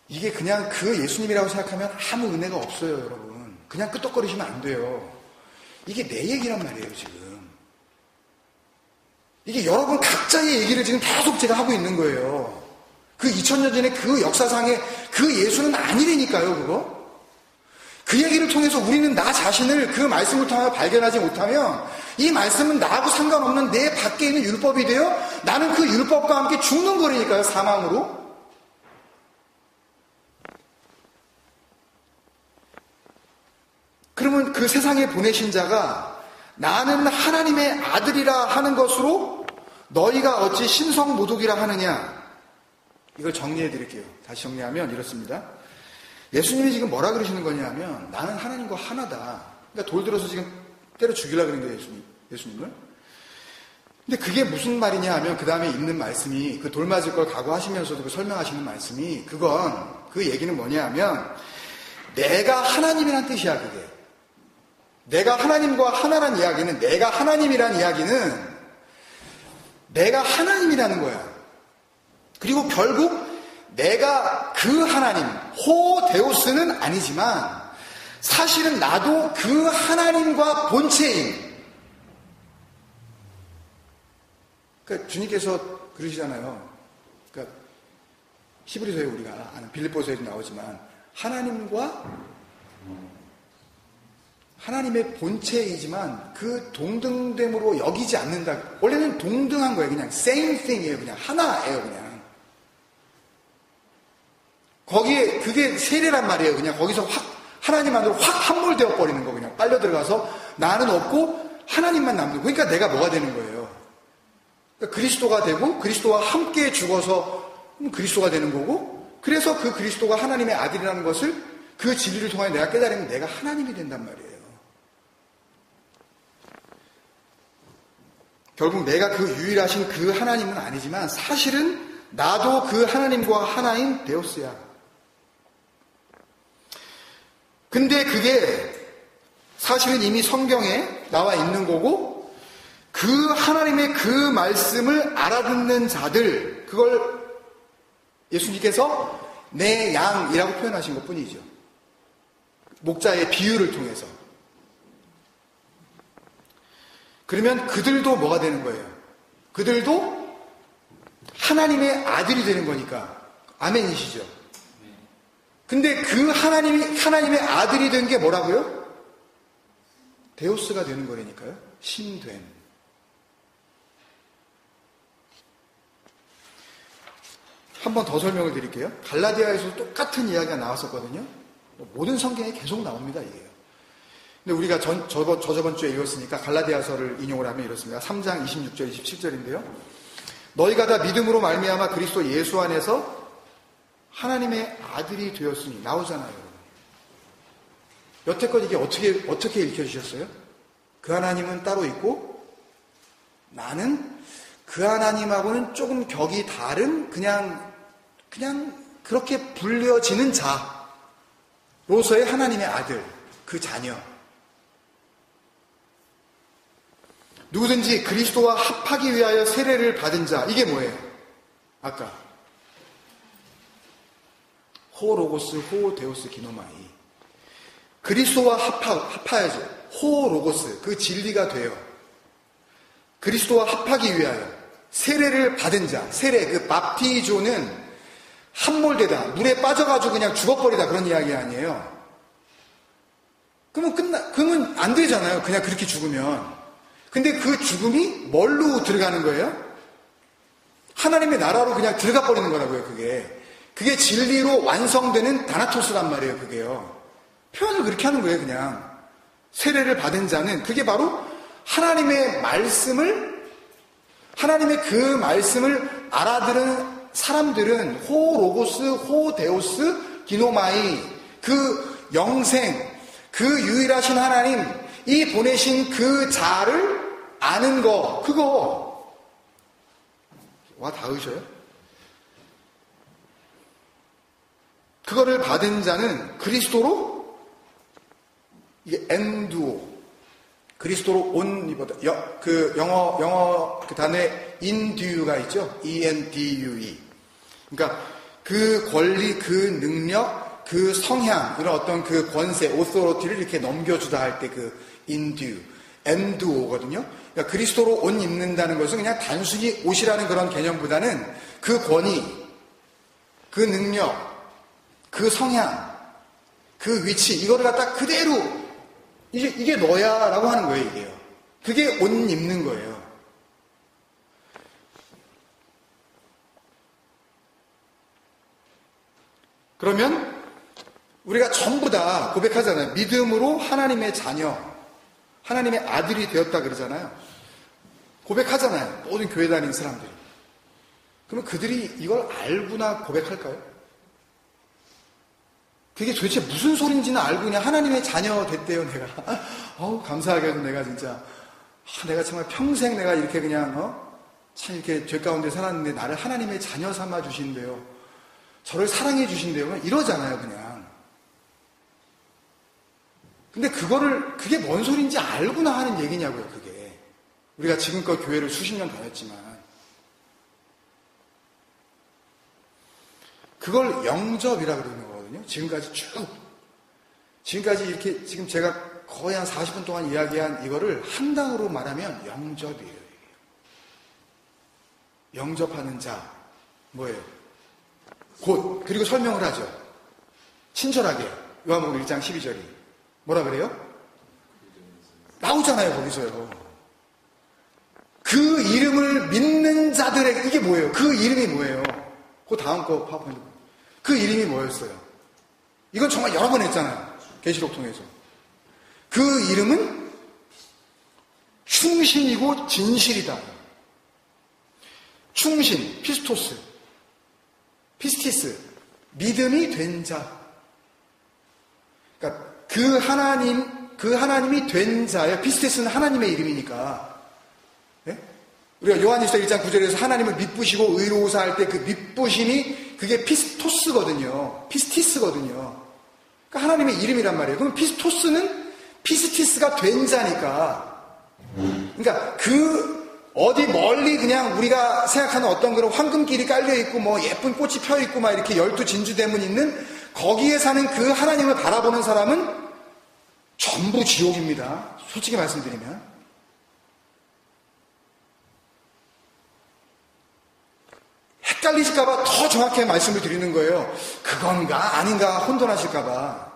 이게 그냥 그 예수님이라고 생각하면 아무 은혜가 없어요, 여러분. 그냥 끄떡거리시면 안 돼요. 이게 내 얘기란 말이에요, 지금. 이게 여러분 각자의 얘기를 지금 계속 제가 하고 있는 거예요. 그 2000년 전에 그 역사상에 그 예수는 아니라니까요, 그거. 그 얘기를 통해서 우리는 나 자신을 그 말씀을 통해 발견하지 못하면 이 말씀은 나하고 상관없는 내 밖에 있는 율법이 되어 나는 그 율법과 함께 죽는 거라니까요, 사망으로. 그러면 그 세상에 보내신 자가 나는 하나님의 아들이라 하는 것으로 너희가 어찌 신성모독이라 하느냐. 이걸 정리해 드릴게요. 다시 정리하면 이렇습니다. 예수님이 지금 뭐라 그러시는 거냐면 나는 하나님과 하나다. 그러니까 돌 들어서 지금 때려 죽이려고 그런 거예요, 예수님을. 근데 그게 무슨 말이냐 하면 그 다음에 있는 말씀이 그 돌 맞을 걸 각오하시면서도 그 설명하시는 말씀이 그 얘기는 뭐냐 하면 내가 하나님이란 뜻이야, 그게. 내가 하나님과 하나란 이야기는, 내가 하나님이란 이야기는 내가 하나님이라는 거야. 그리고 결국 내가 그 하나님, 호 데우스는 아니지만 사실은 나도 그 하나님과 본체인. 그러니까 주님께서 그러시잖아요. 그러니까 히브리서에 우리가 아는 빌립보서에도 나오지만 하나님의 본체이지만 그 동등됨으로 여기지 않는다. 원래는 동등한 거예요. 그냥 same thing이에요. 그냥 하나예요. 그냥. 거기에 그게 세례란 말이에요. 그냥 거기서 확 하나님 안으로 확 함몰되어 버리는 거. 그냥 빨려 들어가서 나는 없고 하나님만 남는 거. 그러니까 내가 뭐가 되는 거예요. 그러니까 그리스도가 되고 그리스도와 함께 죽어서 그리스도가 되는 거고, 그래서 그 그리스도가 하나님의 아들이라는 것을 그 진리를 통해 내가 깨달으면 내가 하나님이 된단 말이에요. 결국 내가 그 유일하신 그 하나님은 아니지만 사실은 나도 그 하나님과 하나인 데우스야. 근데 그게 사실은 이미 성경에 나와 있는 거고, 그 하나님의 그 말씀을 알아듣는 자들, 그걸 예수님께서 내 양이라고 표현하신 것 뿐이죠. 목자의 비유를 통해서. 그러면 그들도 뭐가 되는 거예요? 그들도 하나님의 아들이 되는 거니까. 아멘이시죠? 근데 그 하나님의 아들이 된 게 뭐라고요? 데우스가 되는 거라니까요. 신된. 한 번 더 설명을 드릴게요. 갈라디아에서 똑같은 이야기가 나왔었거든요. 모든 성경에 계속 나옵니다, 이게요. 근데 우리가 저번 주에 읽었으니까 갈라디아서를 인용을 하면 이렇습니다. 3장 26절, 27절인데요. 너희가 다 믿음으로 말미암아 그리스도 예수 안에서 하나님의 아들이 되었으니, 나오잖아요. 여태껏 이게 어떻게 읽혀주셨어요? 그 하나님은 따로 있고 나는 그 하나님하고는 조금 격이 다른 그냥 그렇게 불려지는 자로서의 하나님의 아들, 그 자녀. 누구든지 그리스도와 합하기 위하여 세례를 받은 자. 이게 뭐예요? 아까 호 로고스 호 데우스 기노마이. 그리스도와 합하야죠. 호 로고스, 그 진리가 돼요. 그리스도와 합하기 위하여 세례를 받은 자. 세례, 그 밥티조는 함몰되다, 물에 빠져가지고 그냥 죽어버리다, 그런 이야기 아니에요. 그러면 안 되잖아요. 그냥 그렇게 죽으면. 근데 그 죽음이 뭘로 들어가는 거예요? 하나님의 나라로 그냥 들어가 버리는 거라고요, 그게. 그게 진리로 완성되는 다나토스란 말이에요, 그게요. 표현을 그렇게 하는 거예요, 그냥. 세례를 받은 자는, 그게 바로 하나님의 그 말씀을 알아들은 사람들은 호 로고스, 호 데오스, 기노마이, 그 영생, 그 유일하신 하나님, 이 보내신 그 자를 아는 거, 그거. 와, 닿으셔요? 그거를 받은 자는 그리스도로, 이게 엔두오, 그리스도로 온 이보다, 영어 그 단어에 인듀가 있죠? E-N-D-U-E. 그러니까 그 권리, 그 능력, 그 성향, 그런 어떤 그 권세, 오소로티를 이렇게 넘겨주다 할 때 그 인듀, 엔두오거든요. 그러니까 그리스도로 옷 입는다는 것은 그냥 단순히 옷이라는 그런 개념보다는 그 권위, 그 능력, 그 성향, 그 위치, 이거를 갖다 그대로 이게 너야 라고 하는 거예요, 이게요. 그게 옷 입는 거예요. 그러면 우리가 전부 다 고백하잖아요. 믿음으로 하나님의 자녀, 하나님의 아들이 되었다 그러잖아요. 고백하잖아요. 모든 교회 다니는 사람들이. 그러면 그들이 이걸 알고나 고백할까요? 그게 도대체 무슨 소린지는 알고 그냥 하나님의 자녀 됐대요, 내가. 감사하게도 내가 진짜, 내가 정말 평생 내가 이렇게 그냥, 참 이렇게 죄 가운데 살았는데 나를 하나님의 자녀 삼아 주신대요. 저를 사랑해 주신대요. 이러잖아요, 그냥. 근데 그게 뭔 소린지 알고나 하는 얘기냐고요, 그게. 우리가 지금껏 교회를 수십 년 다녔지만. 그걸 영접이라고 그러는 거거든요. 지금까지 이렇게, 지금 제가 거의 한 40분 동안 이야기한 이거를 한 단어로 말하면 영접이에요. 영접하는 자, 뭐예요? 곧, 그리고 설명을 하죠. 친절하게. 요한복음 1장 12절이. 뭐라 그래요? 나오잖아요, 거기서요. 그 이름을 믿는 자들에게, 이게 뭐예요? 그 이름이 뭐예요? 그 다음 거 파워포인트. 그 이름이 뭐였어요? 이건 정말 여러 번 했잖아요. 계시록 통해서. 그 이름은 충신이고 진실이다. 충신, 피스토스, 피스티스, 믿음이 된 자. 그러니까 그 하나님이 된 자예요. 피스티스는 하나님의 이름이니까. 네? 우리가 요한일서 1장 9절에서 하나님을 믿부시고 의로우사 할 때 그 믿부심이 그게 피스토스거든요. 피스티스거든요. 그러니까 하나님의 이름이란 말이에요. 그럼 피스토스는 피스티스가 된 자니까. 그러니까 어디 멀리 그냥 우리가 생각하는 어떤 그런 황금길이 깔려있고 뭐 예쁜 꽃이 펴있고 막 이렇게 12진주 대문 있는 거기에 사는 그 하나님을 바라보는 사람은 전부 지옥입니다. 솔직히 말씀드리면. 헷갈리실까봐 더 정확하게 말씀을 드리는 거예요. 그건가 아닌가 혼돈하실까봐.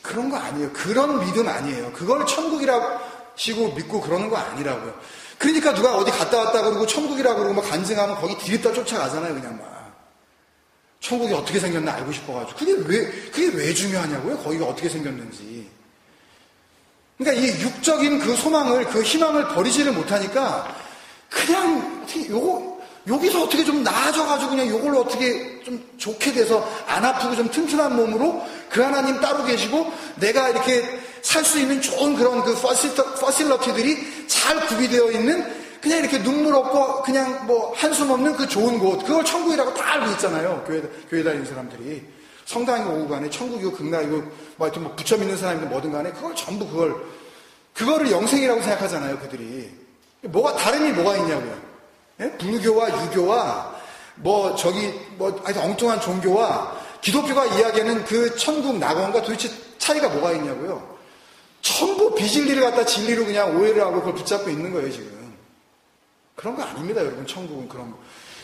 그런 거 아니에요. 그런 믿음 아니에요. 그걸 천국이라고 시고 믿고 그러는 거 아니라고요. 그러니까 누가 어디 갔다 왔다 그러고 천국이라고 그러고 막 간증하면 거기 디귿다 쫓아가잖아요, 그냥 막. 천국이 어떻게 생겼나 알고 싶어가지고. 그게 왜 중요하냐고요? 거기가 어떻게 생겼는지. 그러니까 이 육적인 그 소망을, 그 희망을 버리지를 못하니까 그냥 여기서 어떻게 좀 나아져가지고 그냥 요걸로 어떻게 좀 좋게 돼서 안 아프고 좀 튼튼한 몸으로 그 하나님 따로 계시고 내가 이렇게 살 수 있는 좋은 그런 그 퍼실러티들이 잘 구비되어 있는 그냥 이렇게 눈물 없고 그냥 뭐 한숨 없는 그 좋은 곳, 그걸 천국이라고 다 알고 있잖아요. 교회 다니는 사람들이. 성당이고 오고 간에 천국이고 극락이고 뭐 하여튼 뭐 부처 믿는 사람이든 뭐든 간에 그걸 전부 그거를 영생이라고 생각하잖아요, 그들이. 다름이 뭐가 있냐고요. 예? 불교와 유교와 하여튼 엉뚱한 종교와 기독교가 이야기하는 그 천국 낙원과 도대체 차이가 뭐가 있냐고요. 전부 비진리를 갖다 진리로 그냥 오해를 하고 그걸 붙잡고 있는 거예요, 지금. 그런 거 아닙니다, 여러분. 천국은 그런 거.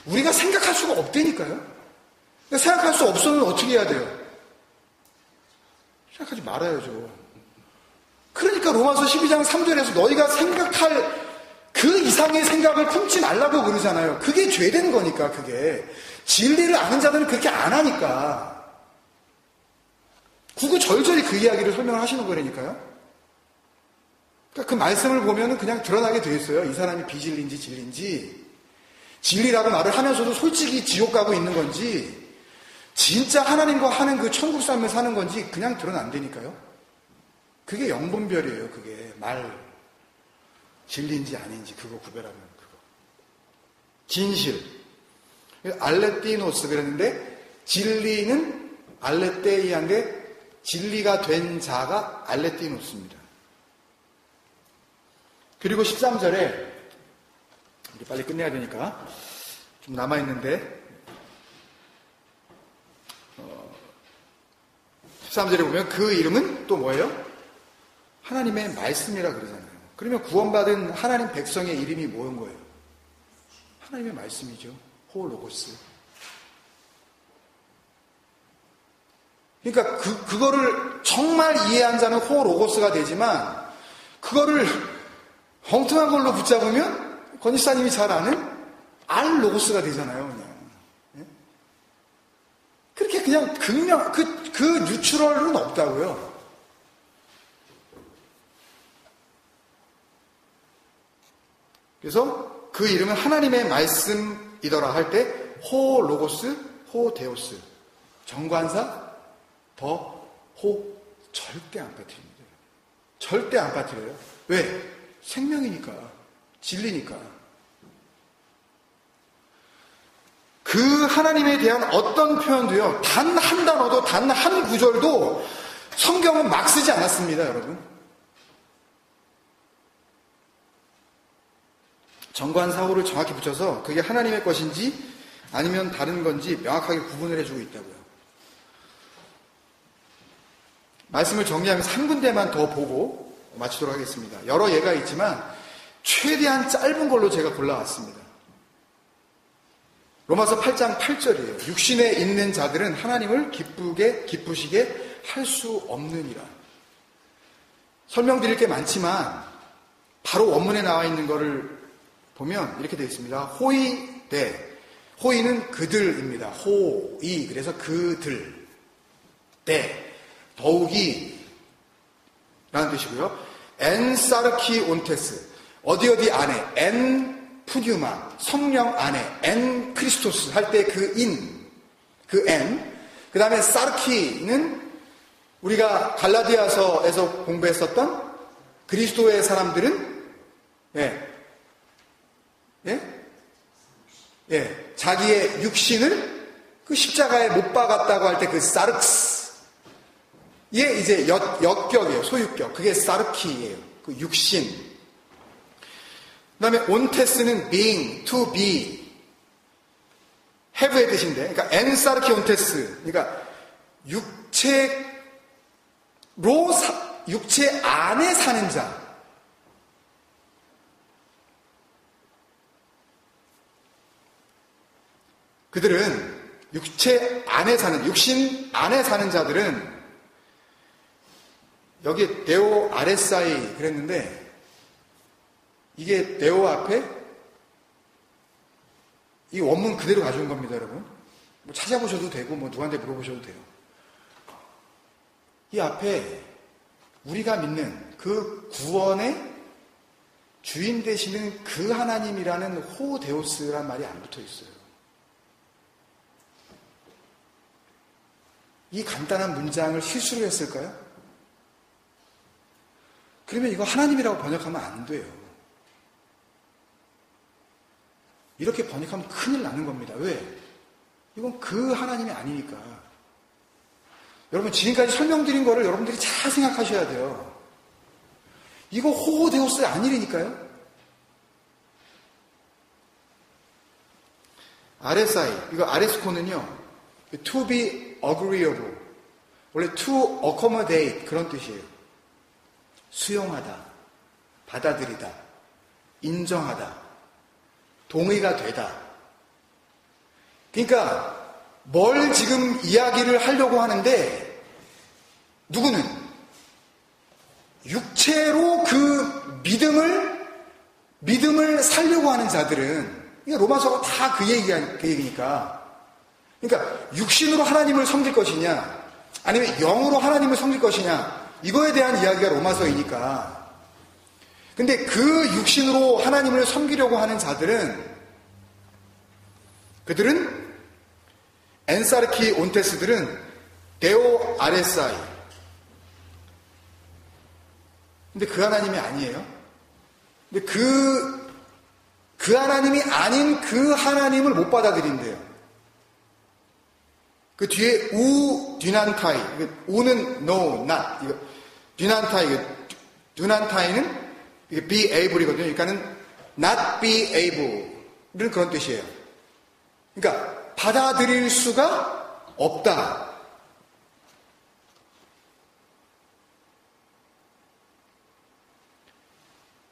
우리가 생각할 수가 없다니까요. 생각할 수 없으면 어떻게 해야 돼요? 생각하지 말아야죠. 그러니까 로마서 12장 3절에서 너희가 생각할 그 이상의 생각을 품지 말라고 그러잖아요. 그게 죄된 거니까, 그게. 진리를 아는 자들은 그렇게 안 하니까. 구구절절히 그 이야기를 설명을 하시는 거라니까요. 그러니까 그 말씀을 보면은 그냥 드러나게 돼 있어요. 이 사람이 비진리인지 진리인지. 진리라고 말을 하면서도 솔직히 지옥 가고 있는 건지, 진짜 하나님과 하는 그 천국 삶을 사는 건지 그냥 드러난다니까요. 그게 영분별이에요. 그게 진리인지 아닌지 그거 구별하면 그거. 진실. 알레띠노스 그랬는데 진리는 알레테이아인데 진리가 된 자가 알레띠노스입니다. 그리고 13절에 우리 빨리 끝내야 되니까 좀 남아있는데 13절에 보면 그 이름은 또 뭐예요? 하나님의 말씀이라 그러잖아요. 그러면 구원받은 하나님 백성의 이름이 뭐인 거예요? 하나님의 말씀이죠. 호로고스. 그러니까 그거를 정말 이해한 자는 호로고스가 되지만 그거를 엉뚱한 걸로 붙잡으면 권지사님이 잘 아는 알로고스가 되잖아요. 그냥. 그렇게 그냥 그 뉴트럴은 없다고요. 그래서 그 이름은 하나님의 말씀이더라 할 때 호 로고스, 호 데오스. 정관사, 더, 호 절대 안 빠뜨립니다. 절대 안 빠뜨려요. 왜? 생명이니까. 진리니까. 그 하나님에 대한 어떤 표현도요, 단 한 단어도, 단 한 구절도 성경은 막 쓰지 않았습니다, 여러분. 정관사호를 정확히 붙여서 그게 하나님의 것인지 아니면 다른 건지 명확하게 구분을 해주고 있다고요. 말씀을 정리하면서 한 군데만 더 보고 마치도록 하겠습니다. 여러 예가 있지만 최대한 짧은 걸로 제가 골라왔습니다. 로마서 8장 8절이에요. 육신에 있는 자들은 하나님을 기쁘시게 할 수 없느니라. 설명드릴 게 많지만 바로 원문에 나와 있는 거를 보면 이렇게 되어 있습니다. 호이대. 호이는 그들입니다. 호이. 그래서 그들. 대. 더욱이 라는 뜻이고요. 엔 사르키 온테스. 어디 안에. 엔 푸뉴마. 성령 안에. 엔 크리스토스. 할 때 그 인. 그 엔. 그 다음에 사르키는 우리가 갈라디아서에서 공부했었던 그리스도의 사람들은 자기의 육신을 그 십자가에 못 박았다고 할 때 그 사르크스. 이게 이제 역격이에요. 소유격. 그게 사르키예요. 그 육신. 그 다음에 온테스는 being, to be. have의 뜻인데. 그러니까 en 사르키 온테스. 그러니까 육체 안에 사는 자. 그들은 육체 안에 사는, 육신 안에 사는 자들은 여기 데오 아레사이 그랬는데 이게 데오 앞에 이 원문 그대로 가져온 겁니다, 여러분. 뭐 찾아보셔도 되고 뭐 누구한테 물어보셔도 돼요. 이 앞에 우리가 믿는 그 구원의 주인 되시는 그 하나님이라는 호데오스란 말이 안 붙어 있어요. 이 간단한 문장을 실수를 했을까요? 그러면 이거 하나님이라고 번역하면 안 돼요. 이렇게 번역하면 큰일 나는 겁니다. 왜? 이건 그 하나님이 아니니까. 여러분 지금까지 설명드린 거를 여러분들이 잘 생각하셔야 돼요. 이거 호호데우스 아니라니까요. RSI, 이거 RS코는요, to be agreeable, 원래 to accommodate 그런 뜻이에요. 수용하다, 받아들이다, 인정하다, 동의가 되다. 그러니까 뭘 지금 이야기를 하려고 하는데 누구는 육체로 그 믿음을 살려고 하는 자들은, 이게 로마서가 다 그 얘기니까. 그러니까 육신으로 하나님을 섬길 것이냐 아니면 영으로 하나님을 섬길 것이냐, 이거에 대한 이야기가 로마서이니까. 근데 그 육신으로 하나님을 섬기려고 하는 자들은, 그들은 엔사르키 온테스들은 데오 아레사이, 근데 그 하나님이 아니에요. 근데 그 하나님이 아닌 그 하나님을 못 받아들인대요. 그 뒤에 우 듀난타이, 우는 no, not, 이거 듀난타이, 듀난타이는 be able이거든요. 그러니까는 not be able은 그런 뜻이에요. 그러니까 받아들일 수가 없다.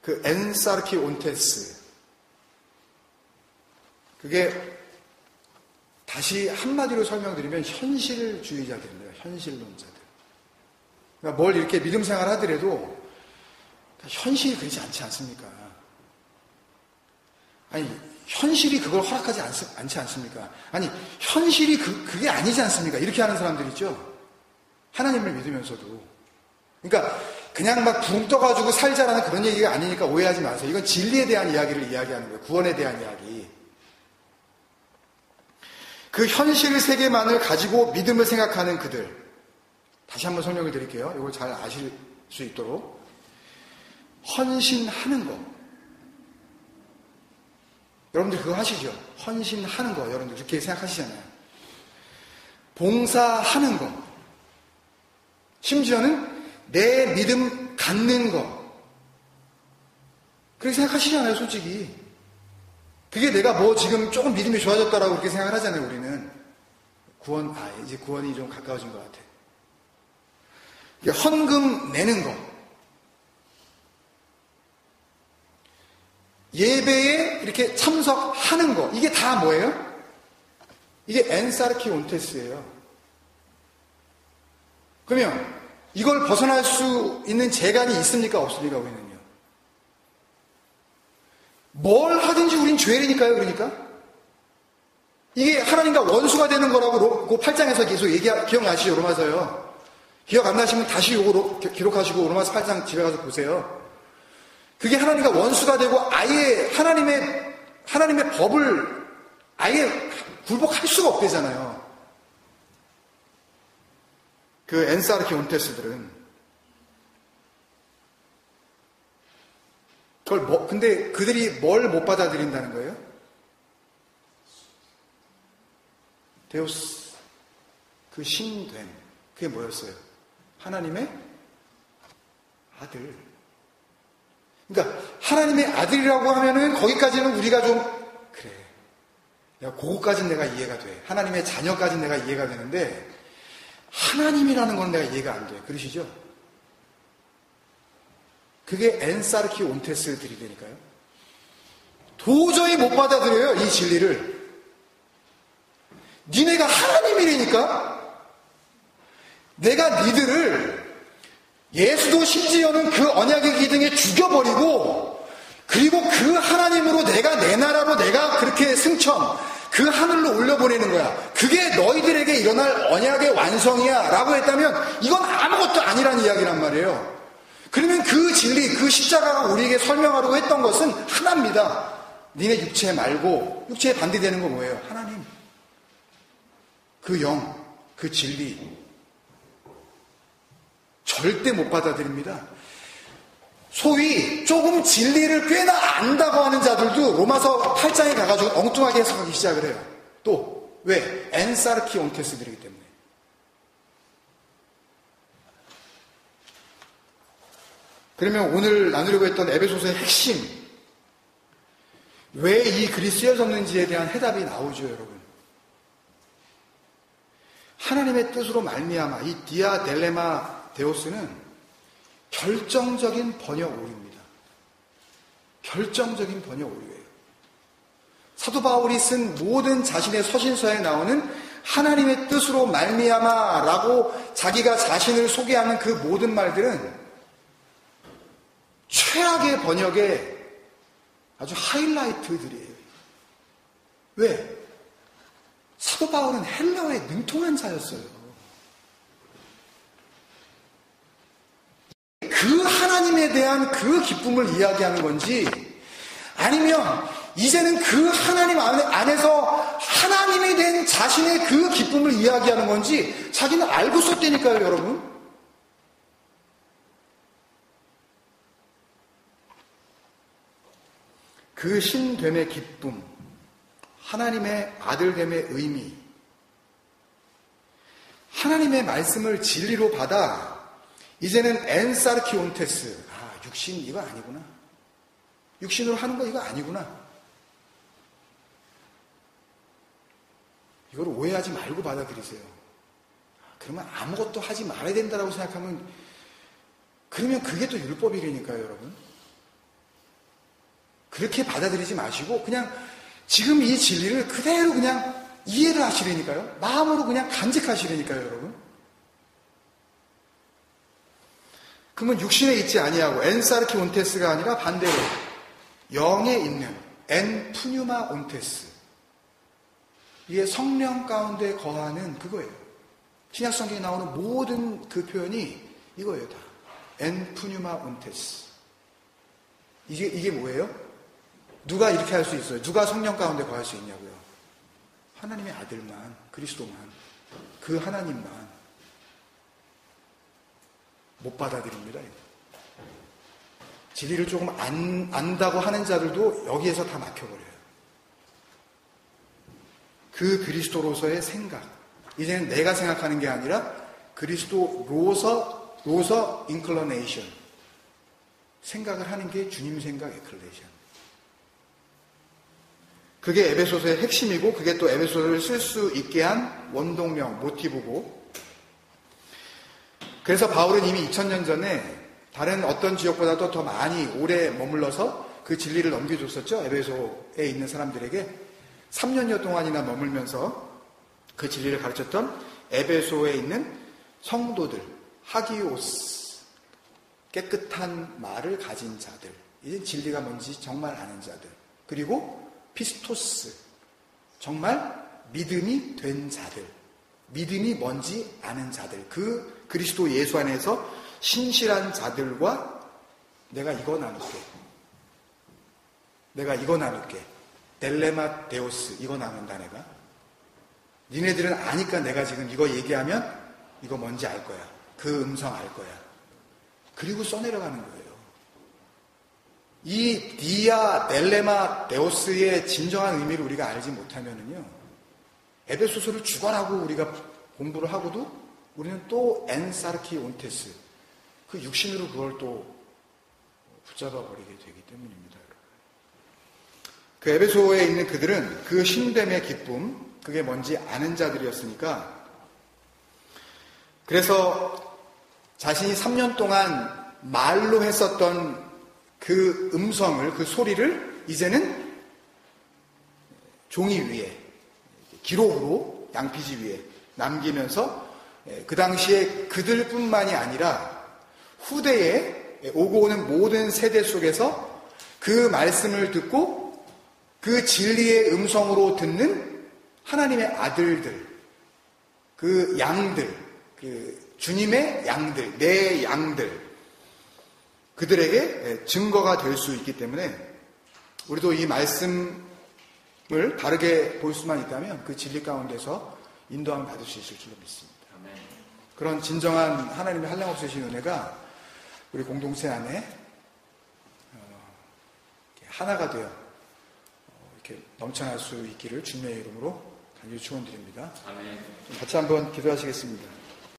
그 엔사르키 온테스, 그게 다시 한마디로 설명드리면 현실주의자들입니다. 현실론자들. 그러니까 뭘 이렇게 믿음 생활 하더라도 현실이 그렇지 않지 않습니까? 아니, 현실이 그걸 허락하지 않지 않습니까? 아니, 현실이 그게 아니지 않습니까? 이렇게 하는 사람들 있죠? 하나님을 믿으면서도. 그러니까 그냥 막 붕 떠가지고 살자라는 그런 얘기가 아니니까 오해하지 마세요. 이건 진리에 대한 이야기를 이야기하는 거예요. 구원에 대한 이야기. 그 현실 세계만을 가지고 믿음을 생각하는 그들. 다시 한번 설명을 드릴게요. 이걸 잘 아실 수 있도록. 헌신하는 거. 여러분들 그거 하시죠? 헌신하는 거. 여러분들 그렇게 생각하시잖아요. 봉사하는 거. 심지어는 내 믿음 갖는 거. 그렇게 생각하시잖아요, 솔직히. 그게 내가 뭐 지금 조금 믿음이 좋아졌다라고 그렇게 생각을 하잖아요, 우리는. 이제 구원이 좀 가까워진 것 같아. 헌금 내는 거. 예배에 이렇게 참석하는 거. 이게 다 뭐예요? 이게 엔사르키 온테스예요. 그러면 이걸 벗어날 수 있는 재간이 있습니까? 없습니까? 우리는요. 뭘 하든지 우린 죄인이니까요. 그러니까 이게 하나님과 원수가 되는 거라고 그 8장에서 계속 기억나시죠? 로마서요. 기억 안 나시면 다시 요거 기록하시고 로마서 8장 집에 가서 보세요. 그게 하나님과 원수가 되고 아예 하나님의 법을 아예 굴복할 수가 없대잖아요. 그 엔사르키 온테스들은. 근데 그들이 뭘 못 받아들인다는 거예요? 데우스, 그 신된, 그게 뭐였어요? 하나님의 아들. 그러니까 하나님의 아들이라고 하면은 거기까지는 우리가 좀 그래. 그거까지는 내가 이해가 돼. 하나님의 자녀까지는 내가 이해가 되는데 하나님이라는 건 내가 이해가 안 돼. 그러시죠? 그게 엔사르키 온테스들이니까요. 도저히 못 받아들여요, 이 진리를. 니네가 하나님이라니까? 내가 니들을 예수도 심지어는 그 언약의 기둥에 죽여버리고, 그리고 그 하나님으로 내 나라로 내가 그렇게 승천, 그 하늘로 올려보내는 거야. 그게 너희들에게 일어날 언약의 완성이야 라고 했다면 이건 아무것도 아니라는 이야기란 말이에요. 그러면 그 진리, 그 십자가가 우리에게 설명하려고 했던 것은 하나입니다. 니네 육체 말고, 육체에 반대되는 건 뭐예요? 하나님. 그 영, 그 진리. 절대 못 받아들입니다. 소위 조금 진리를 꽤나 안다고 하는 자들도 로마서 8장에 가가지고 엉뚱하게 해석하기 시작을 해요. 또 왜? 엔사르키 온테스들이기 때문에. 그러면 오늘 나누려고 했던 에베소서의 핵심, 왜 이 글이 쓰여졌는지에 대한 해답이 나오죠, 여러분. 하나님의 뜻으로 말미암아 이 디아 델레마 데오스는 결정적인 번역 오류입니다. 결정적인 번역 오류예요. 사도 바울이 쓴 모든 자신의 서신서에 나오는 하나님의 뜻으로 말미암아라고 자기가 자신을 소개하는 그 모든 말들은 최악의 번역의 아주 하이라이트들이에요. 왜? 사도 바울은 헬라어에 능통한 자였어요. 그 하나님에 대한 그 기쁨을 이야기하는 건지, 아니면 이제는 그 하나님 안에서 하나님이 된 자신의 그 기쁨을 이야기하는 건지 자기는 알고 썼다니까요, 여러분. 그 신됨의 기쁨, 하나님의 아들됨의 의미, 하나님의 말씀을 진리로 받아 이제는 엔사르키온테스, 육신 이거 아니구나, 육신으로 하는 거 이거 아니구나, 이걸 오해하지 말고 받아들이세요. 그러면 아무것도 하지 말아야 된다고 생각하면, 그러면 그게 또 율법이라니까요, 여러분. 그렇게 받아들이지 마시고 그냥 지금 이 진리를 그대로 그냥 이해를 하시라니까요. 마음으로 그냥 간직하시라니까요, 여러분. 그러면 육신에 있지 아니하고 엔사르키 온테스가 아니라 반대로 영에 있는 엔 푸뉴마 온테스, 이게 성령 가운데 거하는 그거예요. 신약 성경에 나오는 모든 그 표현이 이거예요, 다. 엔 푸뉴마 온테스. 이게 뭐예요? 누가 이렇게 할 수 있어요? 누가 성령 가운데 거할 수 있냐고요? 하나님의 아들만, 그리스도만, 그 하나님만. 못 받아들입니다. 진리를 조금 안다고 하는 자들도 여기에서 다 막혀버려요. 그 그리스도로서의 생각, 이제는 내가 생각하는 게 아니라 그리스도로서 인클러네이션, 생각을 하는 게 주님 생각 에클레시아. 그게 에베소서의 핵심이고, 그게 또 에베소서를 쓸 수 있게 한 원동력, 모티브고, 그래서 바울은 이미 2000년 전에 다른 어떤 지역보다도 더 많이 오래 머물러서 그 진리를 넘겨줬었죠. 에베소에 있는 사람들에게 3년여 동안이나 머물면서 그 진리를 가르쳤던 에베소에 있는 성도들, 하기오스, 깨끗한 말을 가진 자들, 이제 진리가 뭔지 정말 아는 자들, 그리고 피스토스, 정말 믿음이 된 자들, 믿음이 뭔지 아는 자들, 그 그리스도 예수 안에서 신실한 자들과 내가 이거 나눌게, 델레마 데오스, 이거 나눈다. 내가 니네들은 아니까 내가 지금 이거 얘기하면 이거 뭔지 알 거야, 그 음성 알 거야, 그리고 써내려가는 거예요. 이 디아 델레마 데오스의 진정한 의미를 우리가 알지 못하면은요, 에베소서를 죽어라고 우리가 공부를 하고도 우리는 또 엔사르키 온테스, 그 육신으로 그걸 또 붙잡아 버리게 되기 때문입니다. 그 에베소에 있는 그들은 그 신됨의 기쁨, 그게 뭔지 아는 자들이었으니까, 그래서 자신이 3년 동안 말로 했었던 그 음성을, 그 소리를 이제는 종이 위에, 기록으로 양피지 위에 남기면서 그 당시에 그들뿐만이 아니라 후대에 오고 오는 모든 세대 속에서 그 말씀을 듣고 그 진리의 음성으로 듣는 하나님의 아들들, 그 양들, 그 주님의 양들, 내 양들, 그들에게 증거가 될 수 있기 때문에 우리도 이 말씀을 바르게 볼 수만 있다면 그 진리 가운데서 인도함을 받을 수 있을 줄로 믿습니다. 그런 진정한 하나님의 한량없으신 은혜가 우리 공동체 안에 하나가 되어 이렇게 넘쳐날 수 있기를 주님의 이름으로 간절히 축원드립니다. 같이 한번 기도하시겠습니다.